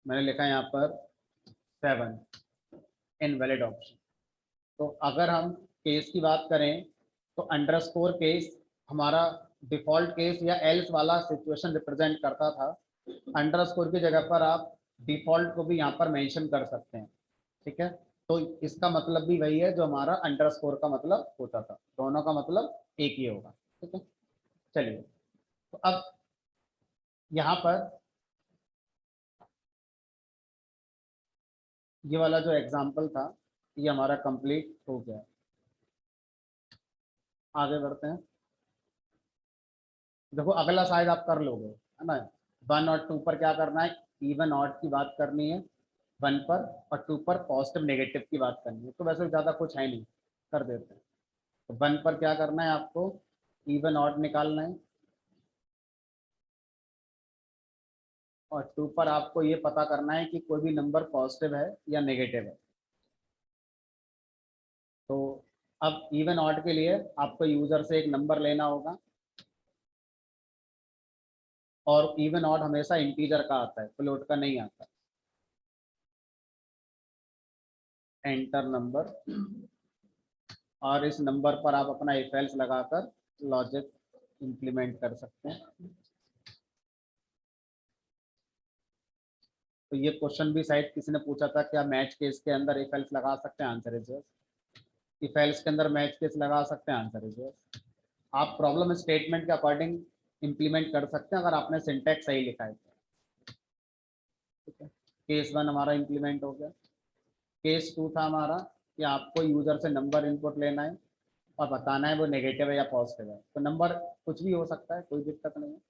मैंने लिखा है यहाँ पर 7, इनवैलिड ऑप्शन। तो अगर हम केस की बात करें तो अंडरस्कोर केस हमारा डिफॉल्ट केस या एल्स वाला सिचुएशन रिप्रेजेंट करता था। अंडरस्कोर की जगह पर आप डिफॉल्ट को भी यहाँ पर मेंशन कर सकते हैं। ठीक है, तो इसका मतलब भी वही है जो हमारा अंडरस्कोर का मतलब होता था, दोनों का मतलब एक ही होगा। ठीक है, चलिए। तो अब यहाँ पर ये वाला जो एग्जाम्पल था ये हमारा कंप्लीट हो गया। आगे बढ़ते हैं। देखो अगला शायद आप कर लोगे, है ना। 1 और 2 पर क्या करना है, इवन ऑड की बात करनी है 1 पर, और 2 पर पॉजिटिव नेगेटिव की बात करनी है। तो वैसे ज़्यादा कुछ है नहीं, कर देते हैं। तो 1 पर क्या करना है आपको, इवन ऑड निकालना है। और 2 पर आपको ये पता करना है कि कोई भी नंबर पॉजिटिव है या नेगेटिव है। तो अब इवन ऑड के लिए आपको यूजर से एक नंबर लेना होगा, और इवन ऑड हमेशा इंटीजर का आता है, फ्लोट का नहीं आता। एंटर नंबर, और इस नंबर पर आप अपना इफ एल्स लगाकर लॉजिक इंप्लीमेंट कर सकते हैं। तो ये क्वेश्चन भी शायद किसी ने पूछा था, क्या मैच केस के अंदर इफ एल्स लगा सकते हैं? Answer is yes. If else के अंदर मैच केस लगा सकते हैं? Answer is yes. आप प्रॉब्लम स्टेटमेंट के अकॉर्डिंग इंप्लीमेंट कर सकते हैं अगर आपने सिंटैक्स सही लिखा है। ठीक है, केस 1 हमारा इंप्लीमेंट हो गया। केस 2 था हमारा कि आपको यूजर से नंबर इनपुट लेना है और बताना है वो नेगेटिव है या पॉजिटिव है। तो नंबर कुछ भी हो सकता है, कोई दिक्कत नहीं है।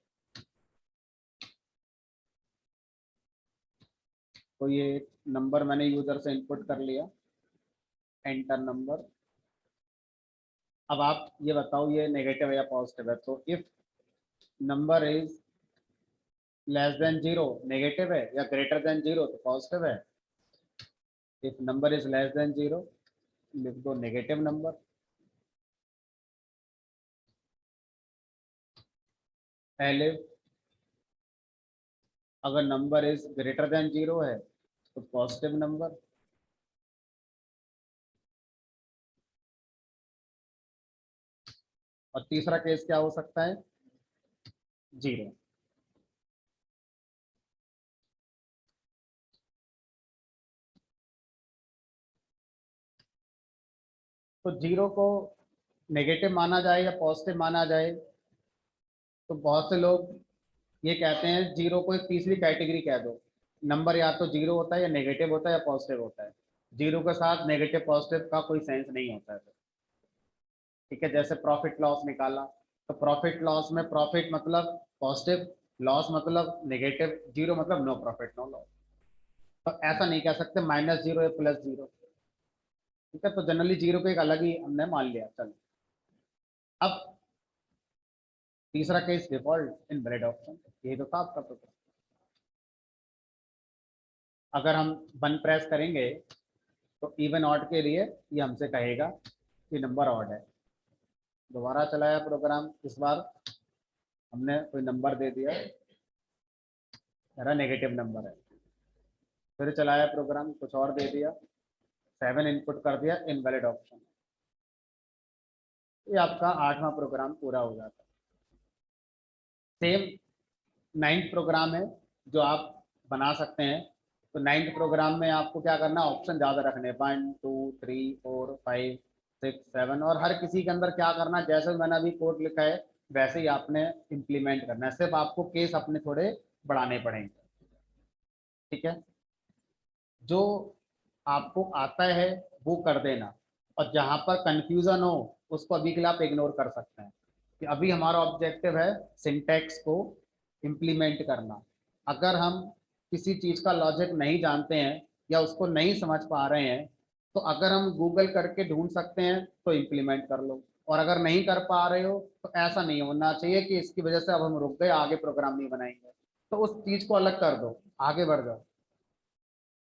तो ये नंबर मैंने यूजर से इनपुट कर लिया, एंटर नंबर। अब आप ये बताओ ये नेगेटिव है या पॉजिटिव है। तो if number is less than 0 negative है, या ग्रेटर देन 0 तो पॉजिटिव है। If number is less than 0 लिख दो नेगेटिव नंबर। एलिफ अगर नंबर इज ग्रेटर देन 0 है तो पॉजिटिव नंबर। और तीसरा केस क्या हो सकता है? 0। तो 0 को नेगेटिव माना जाए या पॉजिटिव माना जाए? तो बहुत से लोग ये कहते हैं 0 को एक तीसरी कैटेगरी कह दो। नंबर या तो 0 होता है, या नेगेटिव होता है, या पॉजिटिव होता है। 0 के साथ नेगेटिव पॉजिटिव का कोई सेंस नहीं होता है। ठीक है, जैसे प्रॉफिट लॉस निकाला, तो प्रॉफिट लॉस में प्रॉफिट मतलब पॉजिटिव, लॉस मतलब नेगेटिव, 0 मतलब नो प्रॉफिट नो लॉस। तो ऐसा नहीं कह सकते -0 या +0। ठीक है, तो जनरली 0 को एक अलग ही हमने मान लिया। चलो, अब तीसरा केस डिफॉल्ट इनवैलिड ऑप्शन, यही तो था आपका तो। अगर हम 1 प्रेस करेंगे तो इवन ऑड के लिए ये हमसे कहेगा कि नंबर ऑड है। दोबारा चलाया प्रोग्राम, इस बार हमने कोई नंबर दे दिया, मेरा नेगेटिव नंबर है। फिर चलाया प्रोग्राम, कुछ और दे दिया, 7 इनपुट कर दिया, इनवैलिड ऑप्शन। ये आपका 8वां प्रोग्राम पूरा हो जाता है। सेम 9th प्रोग्राम है जो आप बना सकते हैं। तो 9th प्रोग्राम में आपको क्या करना है, ऑप्शन ज़्यादा रखने, 1 2 3 4 5 6 7, और हर किसी के अंदर क्या करना है, जैसे मैंने अभी कोड लिखा है वैसे ही आपने इम्प्लीमेंट करना है। सिर्फ आपको केस अपने थोड़े बढ़ाने पड़ेंगे। ठीक है, जो आपको आता है वो कर देना, और जहां पर कंफ्यूजन हो उसको अभी के लिए आप इग्नोर कर सकते हैं। कि अभी हमारा ऑब्जेक्टिव है सिंटैक्स को इम्प्लीमेंट करना। अगर हम किसी चीज का लॉजिक नहीं जानते हैं या उसको नहीं समझ पा रहे हैं, तो अगर हम गूगल करके ढूंढ सकते हैं तो इम्प्लीमेंट कर लो। और अगर नहीं कर पा रहे हो तो ऐसा नहीं होना चाहिए कि इसकी वजह से अब हम रुक गए, आगे प्रोग्राम नहीं बनाएंगे। तो उस चीज को अलग कर दो, आगे बढ़ जाओ।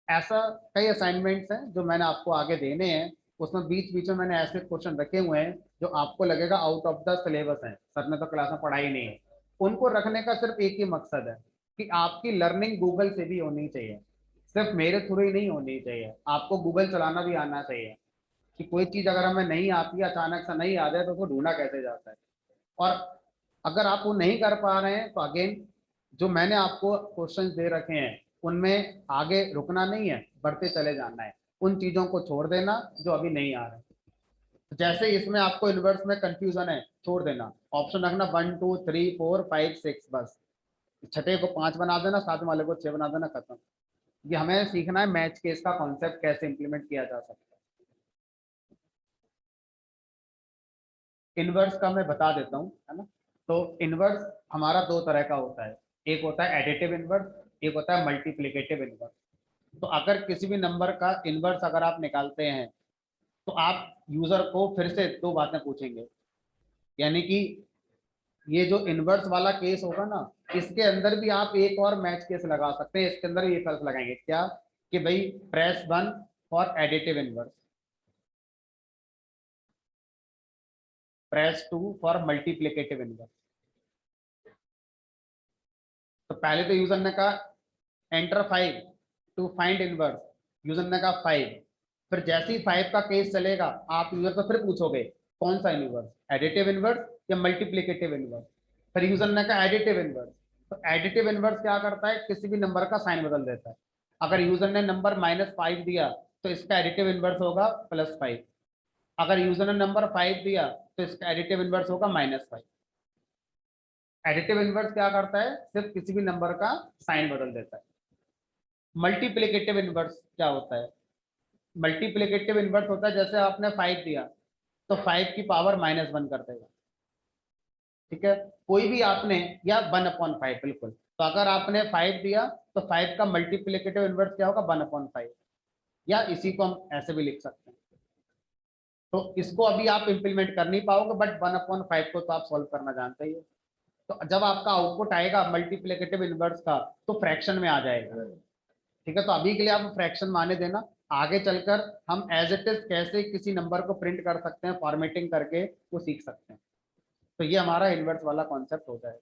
ऐसा कई असाइनमेंट्स हैं जो मैंने आपको आगे देने हैं, उसमें बीच बीच में मैंने ऐसे क्वेश्चन रखे हुए हैं जो आपको लगेगा आउट ऑफ द सिलेबस है, सर ने तो क्लास में पढ़ाई नहीं है। उनको रखने का सिर्फ एक ही मकसद है कि आपकी लर्निंग गूगल से भी होनी चाहिए, सिर्फ मेरे थ्रू ही नहीं होनी चाहिए। आपको गूगल चलाना भी आना चाहिए कि कोई चीज अगर हमें नहीं आती, अचानक से नहीं आ जाए, तो उसको ढूंढा कैसे जाता है। और अगर आप वो नहीं कर पा रहे हैं तो अगेन जो मैंने आपको क्वेश्चंस दे रखे हैं उनमें आगे रुकना नहीं है, बढ़ते चले जाना है। उन चीजों को छोड़ देना जो अभी नहीं आ रहे। जैसे इसमें आपको इन्वर्स में कंफ्यूजन है, छोड़ देना, ऑप्शन रखना 1 2 3 4 5 6, बस। छठे को 5 बना देना, सातवें वाले को 6 बना देना, खत्म। ये हमें सीखना है मैच केस का कॉन्सेप्ट कैसे इंप्लीमेंट किया जा सकता है। इनवर्स का मैं बता देता हूँ, है ना। तो इनवर्स हमारा दो तरह का होता है, एक होता है एडिटिव इनवर्स, एक होता है मल्टीप्लिकेटिव इनवर्स। तो अगर किसी भी नंबर का इनवर्स अगर आप निकालते हैं तो आप यूजर को फिर से दो बातें पूछेंगे। यानी कि ये जो इनवर्स वाला केस होगा ना, इसके अंदर भी आप एक और मैच केस लगा सकते हैं, इसके अंदर भी एक लगाएंगे क्या कि भाई press 1 for additive inverse, press 2 for multiplicative inverse. तो पहले तो यूजर ने कहा enter 5 to find inverse, user ने कहा 5, फिर जैसे ही 5 का केस चलेगा आप यूजर से फिर पूछोगे कौन सा इनवर्स, एडिटिव इनवर्स या मल्टीप्लिकेटिव इनवर्स, फिर यूजर ने कहा एडिटिव इनवर्स। तो एडिटिव इनवर्स क्या करता है, किसी भी नंबर का साइन बदल देता है। अगर यूजर ने नंबर -5 दिया तो इसका एडिटिव इनवर्स होगा +5, अगर यूजर ने नंबर 5 दिया तो इसका एडिटिव इनवर्स होगा -5। एडिटिव इनवर्स क्या करता है, सिर्फ किसी भी नंबर का साइन बदल देता है। मल्टीप्लिकेटिव इनवर्स क्या होता है, मल्टीप्लिकेटिव इनवर्स होता है जैसे आपने 5 दिया तो 5 की पावर -1 कर देगा, ठीक है, कोई भी आपने, या 1/5 बिल्कुल। तो अगर आपने 5 दिया तो 5 का मल्टीप्लिकेटिव इनवर्स क्या होगा 1/5, या इसी को हम ऐसे भी लिख सकते हैं। तो इसको अभी आप इंप्लीमेंट कर नहीं पाओगे, बट 1/5 को तो आप सॉल्व करना जानते ही हो। तो जब आपका आउटपुट आएगा मल्टीप्लिकेटिव इनवर्स का तो फ्रैक्शन में आ जाएगा, ठीक है। तो अभी के लिए आप फ्रैक्शन माने देना, आगे चलकर हम एज इट इज कैसे किसी नंबर को प्रिंट कर सकते हैं फॉर्मेटिंग करके वो सीख सकते हैं। तो ये हमारा इनवर्स वाला कॉन्सेप्ट हो जाएगा।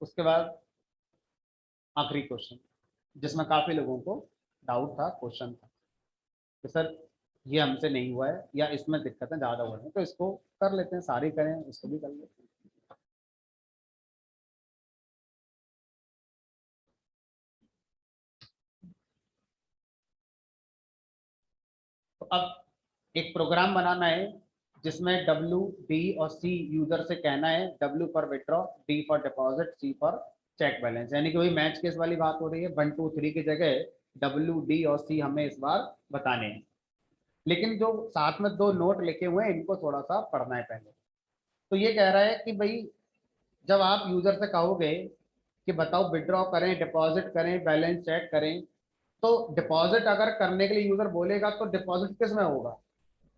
उसके बाद आखिरी क्वेश्चन जिसमें काफी लोगों को डाउट था, क्वेश्चन था कि सर ये हमसे नहीं हुआ है या इसमें दिक्कतें ज्यादा हो रही हैं, तो इसको कर लेते हैं, सारी करें, इसको भी कर लेते हैं। तो अब एक प्रोग्राम बनाना है जिसमें W, D और C यूजर से कहना है, W for withdraw, D for deposit, C for check balance, यानी कि वही मैच केस वाली बात हो रही है। 1 2 3 की जगह W, D और C हमें इस बार बताने हैं, लेकिन जो साथ में 2 नोट लिखे हुए हैं इनको थोड़ा सा पढ़ना है पहले। तो ये कह रहा है कि भाई जब आप यूजर से कहोगे कि बताओ विड्रॉ करें, डिपॉजिट करें, बैलेंस चेक करें, तो डिपॉजिट अगर करने के लिए यूजर बोलेगा तो डिपॉजिट किस में होगा,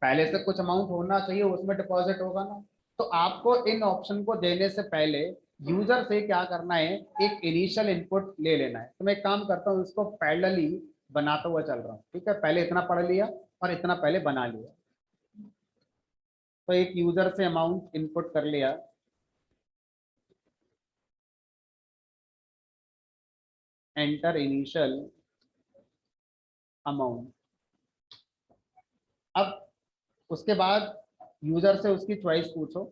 पहले से कुछ अमाउंट होना चाहिए उसमें डिपॉजिट होगा ना। तो आपको इन ऑप्शन को देने से पहले यूजर से क्या करना है, एक इनिशियल इनपुट ले लेना है। तो मैं एक काम करता हूँ, इसको पैरेलली बनाता हुआ चल रहा हूँ, ठीक है, पहले इतना पढ़ लिया और इतना पहले बना लिया। तो एक यूजर से अमाउंट इनपुट कर लिया, एंटर इनिशियल अमाउंट। अब उसके बाद यूजर से उसकी चॉइस पूछो,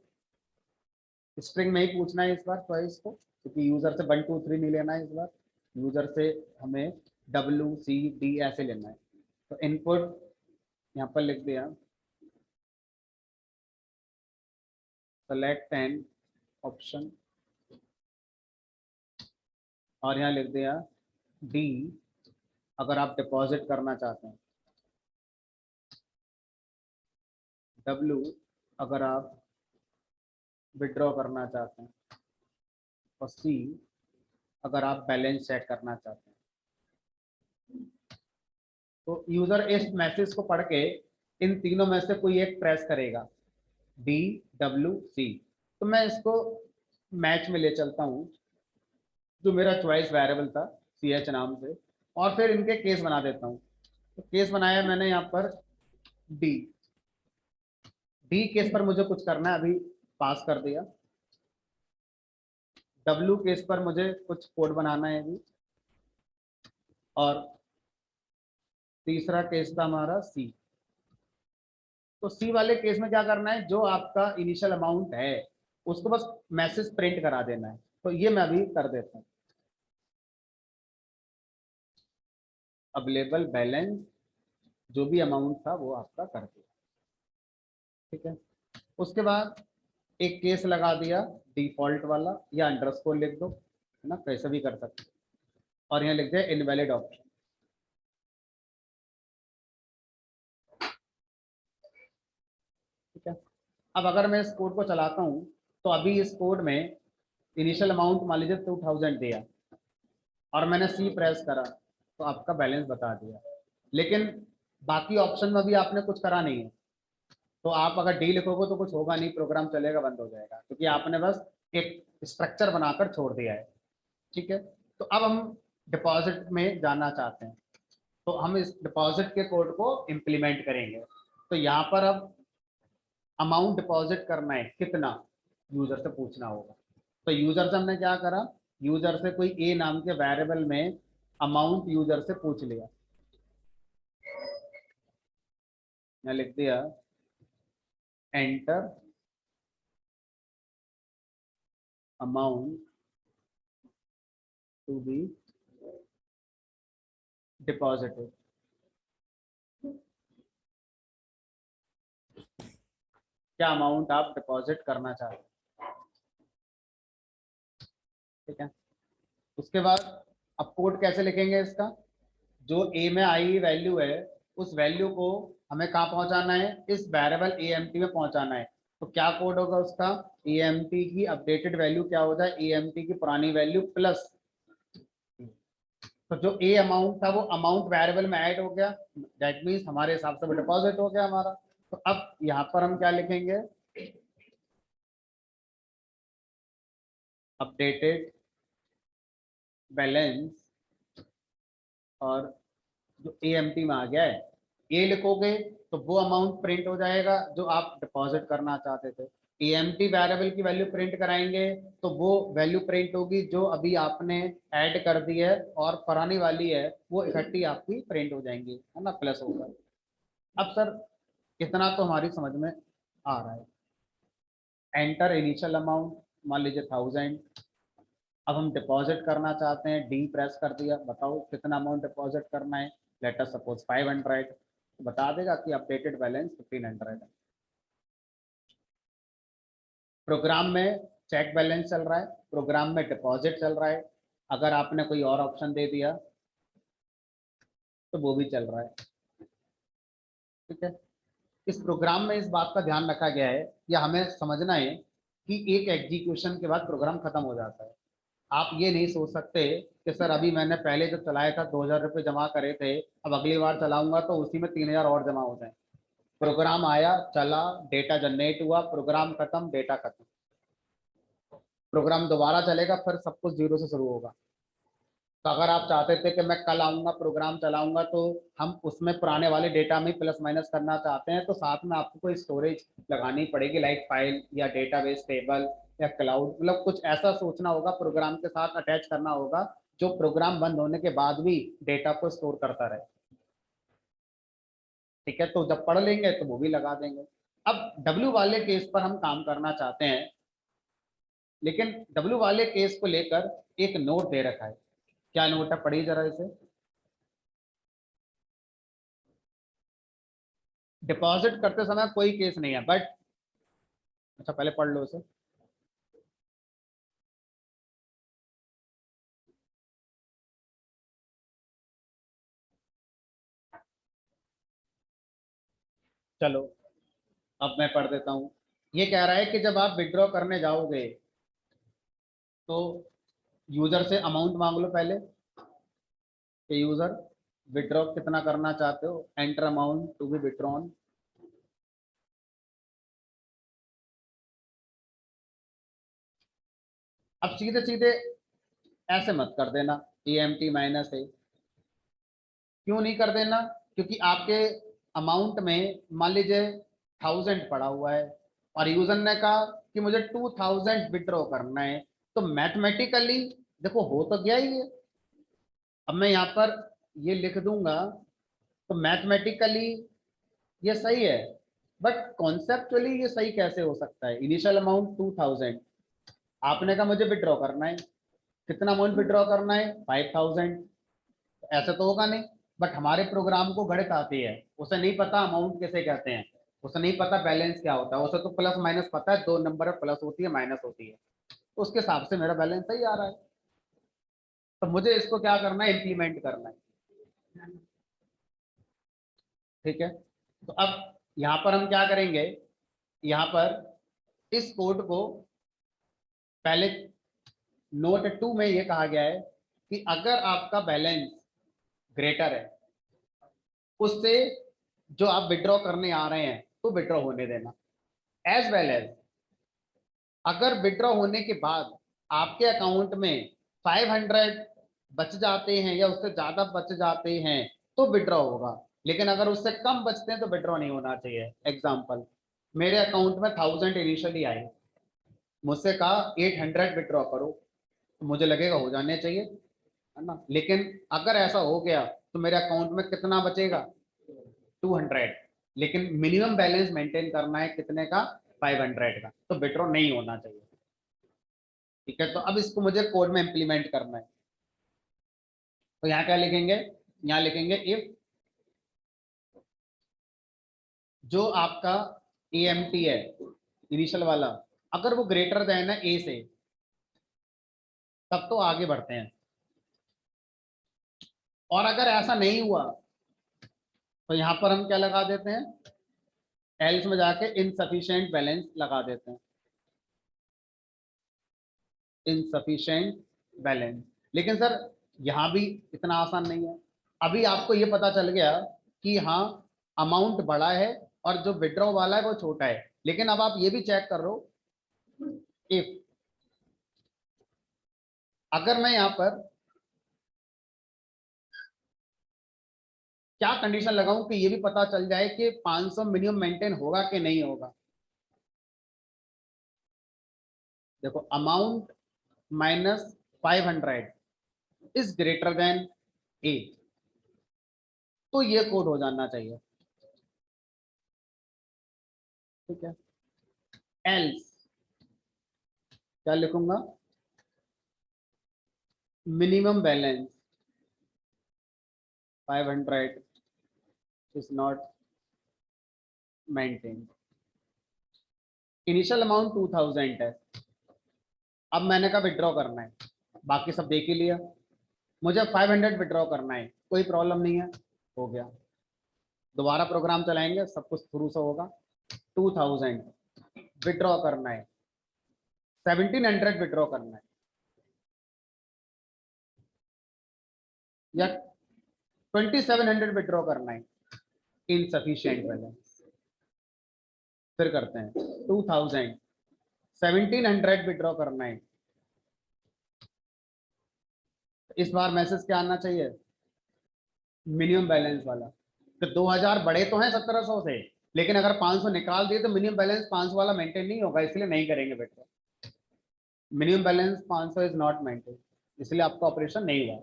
स्ट्रिंग में ही पूछना है इस बार चॉइस को, क्योंकि यूजर से 1 2 3 नहीं लेना है इस बार, यूजर से हमें WCD ऐसे लेना है। तो इनपुट यहाँ पर लिख दिया सेलेक्ट एन ऑप्शन, और यहाँ लिख दिया D अगर आप डिपॉजिट करना चाहते हैं, W अगर आप विड्रॉ करना चाहते हैं, और C अगर आप बैलेंस चेक करना चाहते हैं। तो यूजर इस मैसेज को पढ़ के इन तीनों में से कोई एक प्रेस करेगा, DWC। तो मैं इसको मैच में ले चलता हूँ, जो मेरा चॉइस वेरिएबल था CH नाम से, और फिर इनके केस बना देता हूँ। तो केस बनाया मैंने यहाँ पर D केस पर मुझे कुछ करना है, अभी पास कर दिया। W केस पर मुझे कुछ कोड बनाना है अभी, और तीसरा केस था हमारा C। तो C वाले केस में क्या करना है, जो आपका इनिशियल अमाउंट है उसको बस मैसेज प्रिंट करा देना है। तो ये मैं अभी कर देता हूँ, अवेलेबल बैलेंस, जो भी अमाउंट था वो आपका कर दिया, ठीक है। उसके बाद एक केस लगा दिया डिफॉल्ट वाला, या अंडरस्कोर लिख दो, है ना, कैसे भी कर सकते, और यहाँ लिख दिया इनवैलिड ऑप्शन, ठीक है। अब अगर मैं इस कोड को चलाता हूँ तो अभी इस कोड में इनिशियल अमाउंट मान लीजिए 2000 दिया, और मैंने C प्रेस करा तो आपका बैलेंस बता दिया, लेकिन बाकी ऑप्शन में भी आपने कुछ करा नहीं है। तो आप अगर D लिखोगे तो कुछ होगा नहीं, प्रोग्राम चलेगा, बंद हो जाएगा, क्योंकि आपने बस एक स्ट्रक्चर बनाकर छोड़ दिया है। ठीक है, तो अब हम डिपॉजिट में जाना चाहते हैं, तो हम इस डिपॉजिट के कोड को इम्प्लीमेंट करेंगे। तो यहाँ पर अब अमाउंट डिपॉजिट करना है कितना, यूजर से पूछना होगा। तो यूजर से हमने क्या करा, यूजर से कोई ए नाम के वेरिएबल में अमाउंट यूजर से पूछ लिया। मैं लिख दिया enter amount to be deposited. क्या अमाउंट आप डिपॉजिट करना चाहते हैं। ठीक है, उसके बाद अब कोड कैसे लिखेंगे इसका, जो ए में आई वैल्यू है उस वैल्यू को हमें कहाँ पहुंचाना है, इस वेरिएबल AMT में पहुंचाना है। तो क्या कोड होगा उसका, AMT की अपडेटेड वैल्यू क्या हो जाए, AMT की पुरानी वैल्यू प्लस, तो जो ए अमाउंट था वो अमाउंट वेरिएबल में ऐड हो गया, दैट मीन्स हमारे हिसाब से वो डिपॉजिट हो गया हमारा। तो अब यहाँ पर हम क्या लिखेंगे, अपडेटेड बैलेंस, और जो AMT में आ गया है ए लिखोगे तो वो अमाउंट प्रिंट हो जाएगा जो आप डिपॉजिट करना चाहते थे। AMT वेरिएबल की वैल्यू प्रिंट कराएंगे तो वो वैल्यू प्रिंट होगी जो अभी आपने ऐड कर दी है, और पुरानी वाली है वो इकट्ठी आपकी प्रिंट हो जाएंगी, है ना, प्लस होगा। अब सर इतना तो हमारी समझ में आ रहा है। एंटर इनिशियल अमाउंट, मान लीजिए 1000। अब हम डिपॉजिट करना चाहते हैं, डी प्रेस कर दिया, बताओ कितना अमाउंट डिपॉजिट करना है, लेट अस सपोज 500, बता देगा कि अपडेटेड बैलेंस 1500 है। प्रोग्राम में चेक बैलेंस चल रहा है, प्रोग्राम में डिपॉजिट चल रहा है, अगर आपने कोई और ऑप्शन दे दिया तो वो भी चल रहा है। ठीक है, इस प्रोग्राम में इस बात का ध्यान रखा गया है या हमें समझना है कि एक एग्जीक्यूशन के बाद प्रोग्राम खत्म हो जाता है। आप ये नहीं सोच सकते कि सर अभी मैंने पहले जो चलाया था 2000 रुपये जमा करे थे, अब अगली बार चलाऊंगा तो उसी में 3000 और जमा हो जाए। प्रोग्राम आया, चला, डेटा जनरेट हुआ, प्रोग्राम खत्म, डेटा खत्म, प्रोग्राम दोबारा चलेगा, फिर सब कुछ जीरो से शुरू होगा। तो अगर आप चाहते थे कि मैं कल आऊंगा प्रोग्राम चलाऊंगा, तो हम उसमें पुराने वाले डेटा में प्लस माइनस करना चाहते हैं, तो साथ में आपको कोई स्टोरेज लगानी पड़ेगी, लाइक फाइल या डेटाबेस टेबल या क्लाउड, मतलब कुछ ऐसा सोचना होगा, प्रोग्राम के साथ अटैच करना होगा जो प्रोग्राम बंद होने के बाद भी डेटा को स्टोर करता रहे। ठीक है, तो जब पढ़ लेंगे तो वो भी लगा देंगे। अब डब्ल्यू वाले केस पर हम काम करना चाहते हैं, लेकिन डब्ल्यू वाले केस को लेकर एक नोट दे रखा है। क्या नोट है, पढ़िए जरा इसे। डिपॉजिट करते समय कोई केस नहीं है, बट अच्छा पहले पढ़ लो इसे। चलो अब मैं पढ़ देता हूँ। ये कह रहा है कि जब आप विड्रॉ करने जाओगे तो यूजर से अमाउंट मांग लो पहले, कि यूजर विड्रॉ कितना करना चाहते हो, enter amount to be withdrawn. अब सीधे सीधे ऐसे मत कर देना AMT माइनस है। क्यों नहीं कर देना, क्योंकि आपके अमाउंट में मान लीजिए 1000 पड़ा हुआ है और यूजर ने कहा कि मुझे 2000 विड्रॉ करना है, तो मैथमेटिकली देखो हो तो गया ही है। अब मैं यहाँ पर ये लिख दूंगा तो मैथमेटिकली ये सही है, बट कॉन्सेप्चुअली ये सही कैसे हो सकता है। इनिशियल अमाउंट 2000, आपने कहा मुझे विड्रॉ करना है, कितना अमाउंट विड्रॉ करना है 5000, ऐसा तो होगा नहीं। बट हमारे प्रोग्राम को गणित आती है, उसे नहीं पता अमाउंट कैसे कहते हैं, उसे नहीं पता बैलेंस क्या होता है, उसे तो प्लस माइनस पता है, दो नंबर है, प्लस होती है माइनस होती है, तो उसके हिसाब से मेरा बैलेंस सही आ रहा है। तो मुझे इसको क्या करना है, इम्प्लीमेंट करना है। ठीक है, तो अब यहाँ पर हम क्या करेंगे, यहाँ पर इस कोड को पहले नोट 2 में ये कहा गया है कि अगर आपका बैलेंस ग्रेटर है उससे जो आप विड्रॉ करने आ रहे हैं तो विड्रॉ होने देना, एज वेल एज अगर विड्रॉ होने के बाद आपके अकाउंट में 500 बच जाते हैं या उससे ज्यादा बच जाते हैं तो विड्रॉ होगा, लेकिन अगर उससे कम बचते हैं तो विड्रॉ नहीं होना चाहिए। एग्जाम्पल, मेरे अकाउंट में 1000 इनिशियली आए, मुझसे कहा 800 विड्रॉ करो, तो मुझे लगेगा हो जाने चाहिए, है ना। लेकिन अगर ऐसा हो गया तो मेरे अकाउंट में कितना बचेगा, 200, लेकिन मिनिमम बैलेंस मेंटेन करना है कितने का, 500 का, तो विड्रॉ नहीं होना चाहिए। ठीक है, तो अब इसको मुझे कोड में इंप्लीमेंट करना है। तो यहाँ क्या लिखेंगे, यहाँ लिखेंगे इफ जो आपका AMT है इनिशियल वाला, अगर वो ग्रेटर देन है A से, तब तो आगे बढ़ते हैं। और अगर ऐसा नहीं हुआ तो यहां पर हम क्या लगा देते हैं, एल्स में जाके इनसफिशिएंट बैलेंस लगा देते हैं, इनसफिशिएंट बैलेंस। लेकिन सर यहां भी इतना आसान नहीं है। अभी आपको ये पता चल गया कि हाँ अमाउंट बड़ा है और जो विड्रॉ वाला है वो छोटा है, लेकिन अब आप ये भी चेक कर लो, इफ अगर मैं यहां पर क्या कंडीशन लगाऊं कि ये भी पता चल जाए कि 500 मिनिमम मेंटेन होगा कि नहीं होगा। देखो, amount minus 500 is greater then 8, तो ये कोड हो जाना चाहिए। ठीक है, एल्स क्या लिखूंगा, minimum balance 500 is not maintain, initial amount 2000 है, अब मैंने कहा विड्रॉ करना है, बाकी सब देख ही लिया, मुझे 500 विड्रॉ करना है, कोई प्रॉब्लम नहीं है, हो गया। दोबारा प्रोग्राम चलाएंगे, सब कुछ शुरू से होगा। 2000 विड्रॉ करना है, 1700 विड्रॉ करना है, या 2700 विड्रॉ करना है, इनसफिशिएंट बैलेंस। फिर करते हैं 2000, 1700 विड्रॉ करना है। इस बार मैसेज क्या आना चाहिए, मिनिमम बैलेंस वाला। तो 2000 बड़े तो हैं 1700 से, लेकिन अगर 500 निकाल दिए तो मिनिमम बैलेंस 500 वाला मेंटेन नहीं होगा, इसलिए नहीं करेंगे बेटा। Minimum balance 500 is not maintain, इसलिए आपका ऑपरेशन नहीं हुआ।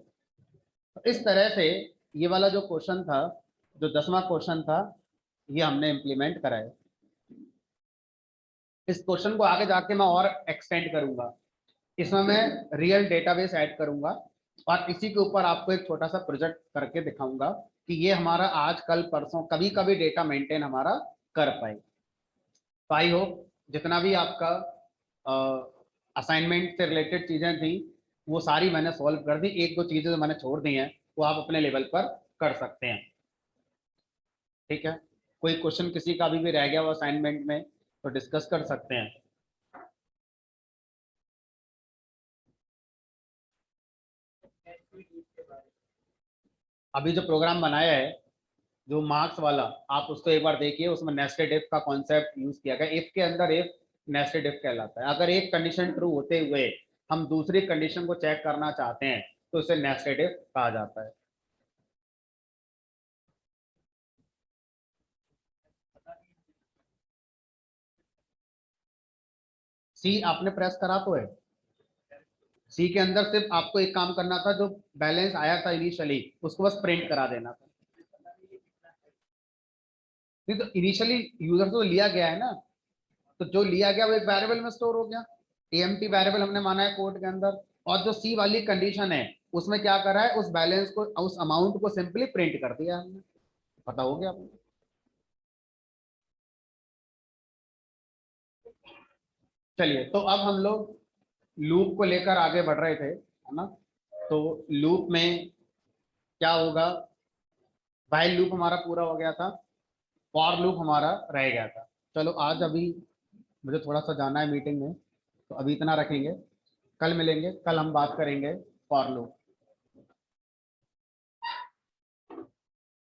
तो इस तरह से ये वाला जो क्वेश्चन था, जो 10वां क्वेश्चन था, ये हमने इम्प्लीमेंट करा है। इस क्वेश्चन को आगे जाके मैं और एक्सटेंड करूंगा, इसमें मैं रियल डेटाबेस ऐड करूंगा और इसी के ऊपर आपको एक छोटा सा प्रोजेक्ट करके दिखाऊंगा कि ये हमारा आज कल परसों कभी कभी डेटा मेंटेन हमारा कर पाए। तो आई होप जितना भी आपका असाइनमेंट से रिलेटेड चीजें थी वो सारी मैंने सॉल्व कर दी, एक दो चीजें जो मैंने छोड़ दी हैं वो आप अपने लेवल पर कर सकते हैं। ठीक है, कोई क्वेश्चन किसी का अभी भी रह गया वो असाइनमेंट में तो डिस्कस कर सकते हैं। अभी जो प्रोग्राम बनाया है जो मार्क्स वाला, आप उसको एक बार देखिए, उसमें नेस्टेड इफ का कॉन्सेप्ट यूज किया गया। इफ के अंदर इफ नेस्टेड इफ कहलाता है। अगर एक कंडीशन ट्रू होते हुए हम दूसरी कंडीशन को चेक करना चाहते हैं तो उसे नेस्टेड इफ कहा जाता है। सी आपने प्रेस करा तो है, सी के अंदर सिर्फ आपको एक काम करना था, जो बैलेंस आया था इनिशियली उसको बस प्रिंट करा देना था। नहीं तो इनिशियली यूजर से तो लिया गया है ना, तो जो लिया गया वो एक वेरिएबल में स्टोर हो गया, एएमटी वेरिएबल हमने माना है कोड के अंदर। और जो सी वाली कंडीशन है उसमें क्या करा है, उस बैलेंस को, उस अमाउंट को सिंपली प्रिंट कर दिया हमने। पता हो गया आपको। चलिए, तो अब हम लोग लूप को लेकर आगे बढ़ रहे थे, है ना। तो लूप में क्या होगा, व्हाइल लूप हमारा पूरा हो गया था, फॉर लूप हमारा रह गया था। चलो आज अभी मुझे थोड़ा सा जाना है मीटिंग में, तो अभी इतना रखेंगे, कल मिलेंगे, कल हम बात करेंगे फॉर लूप।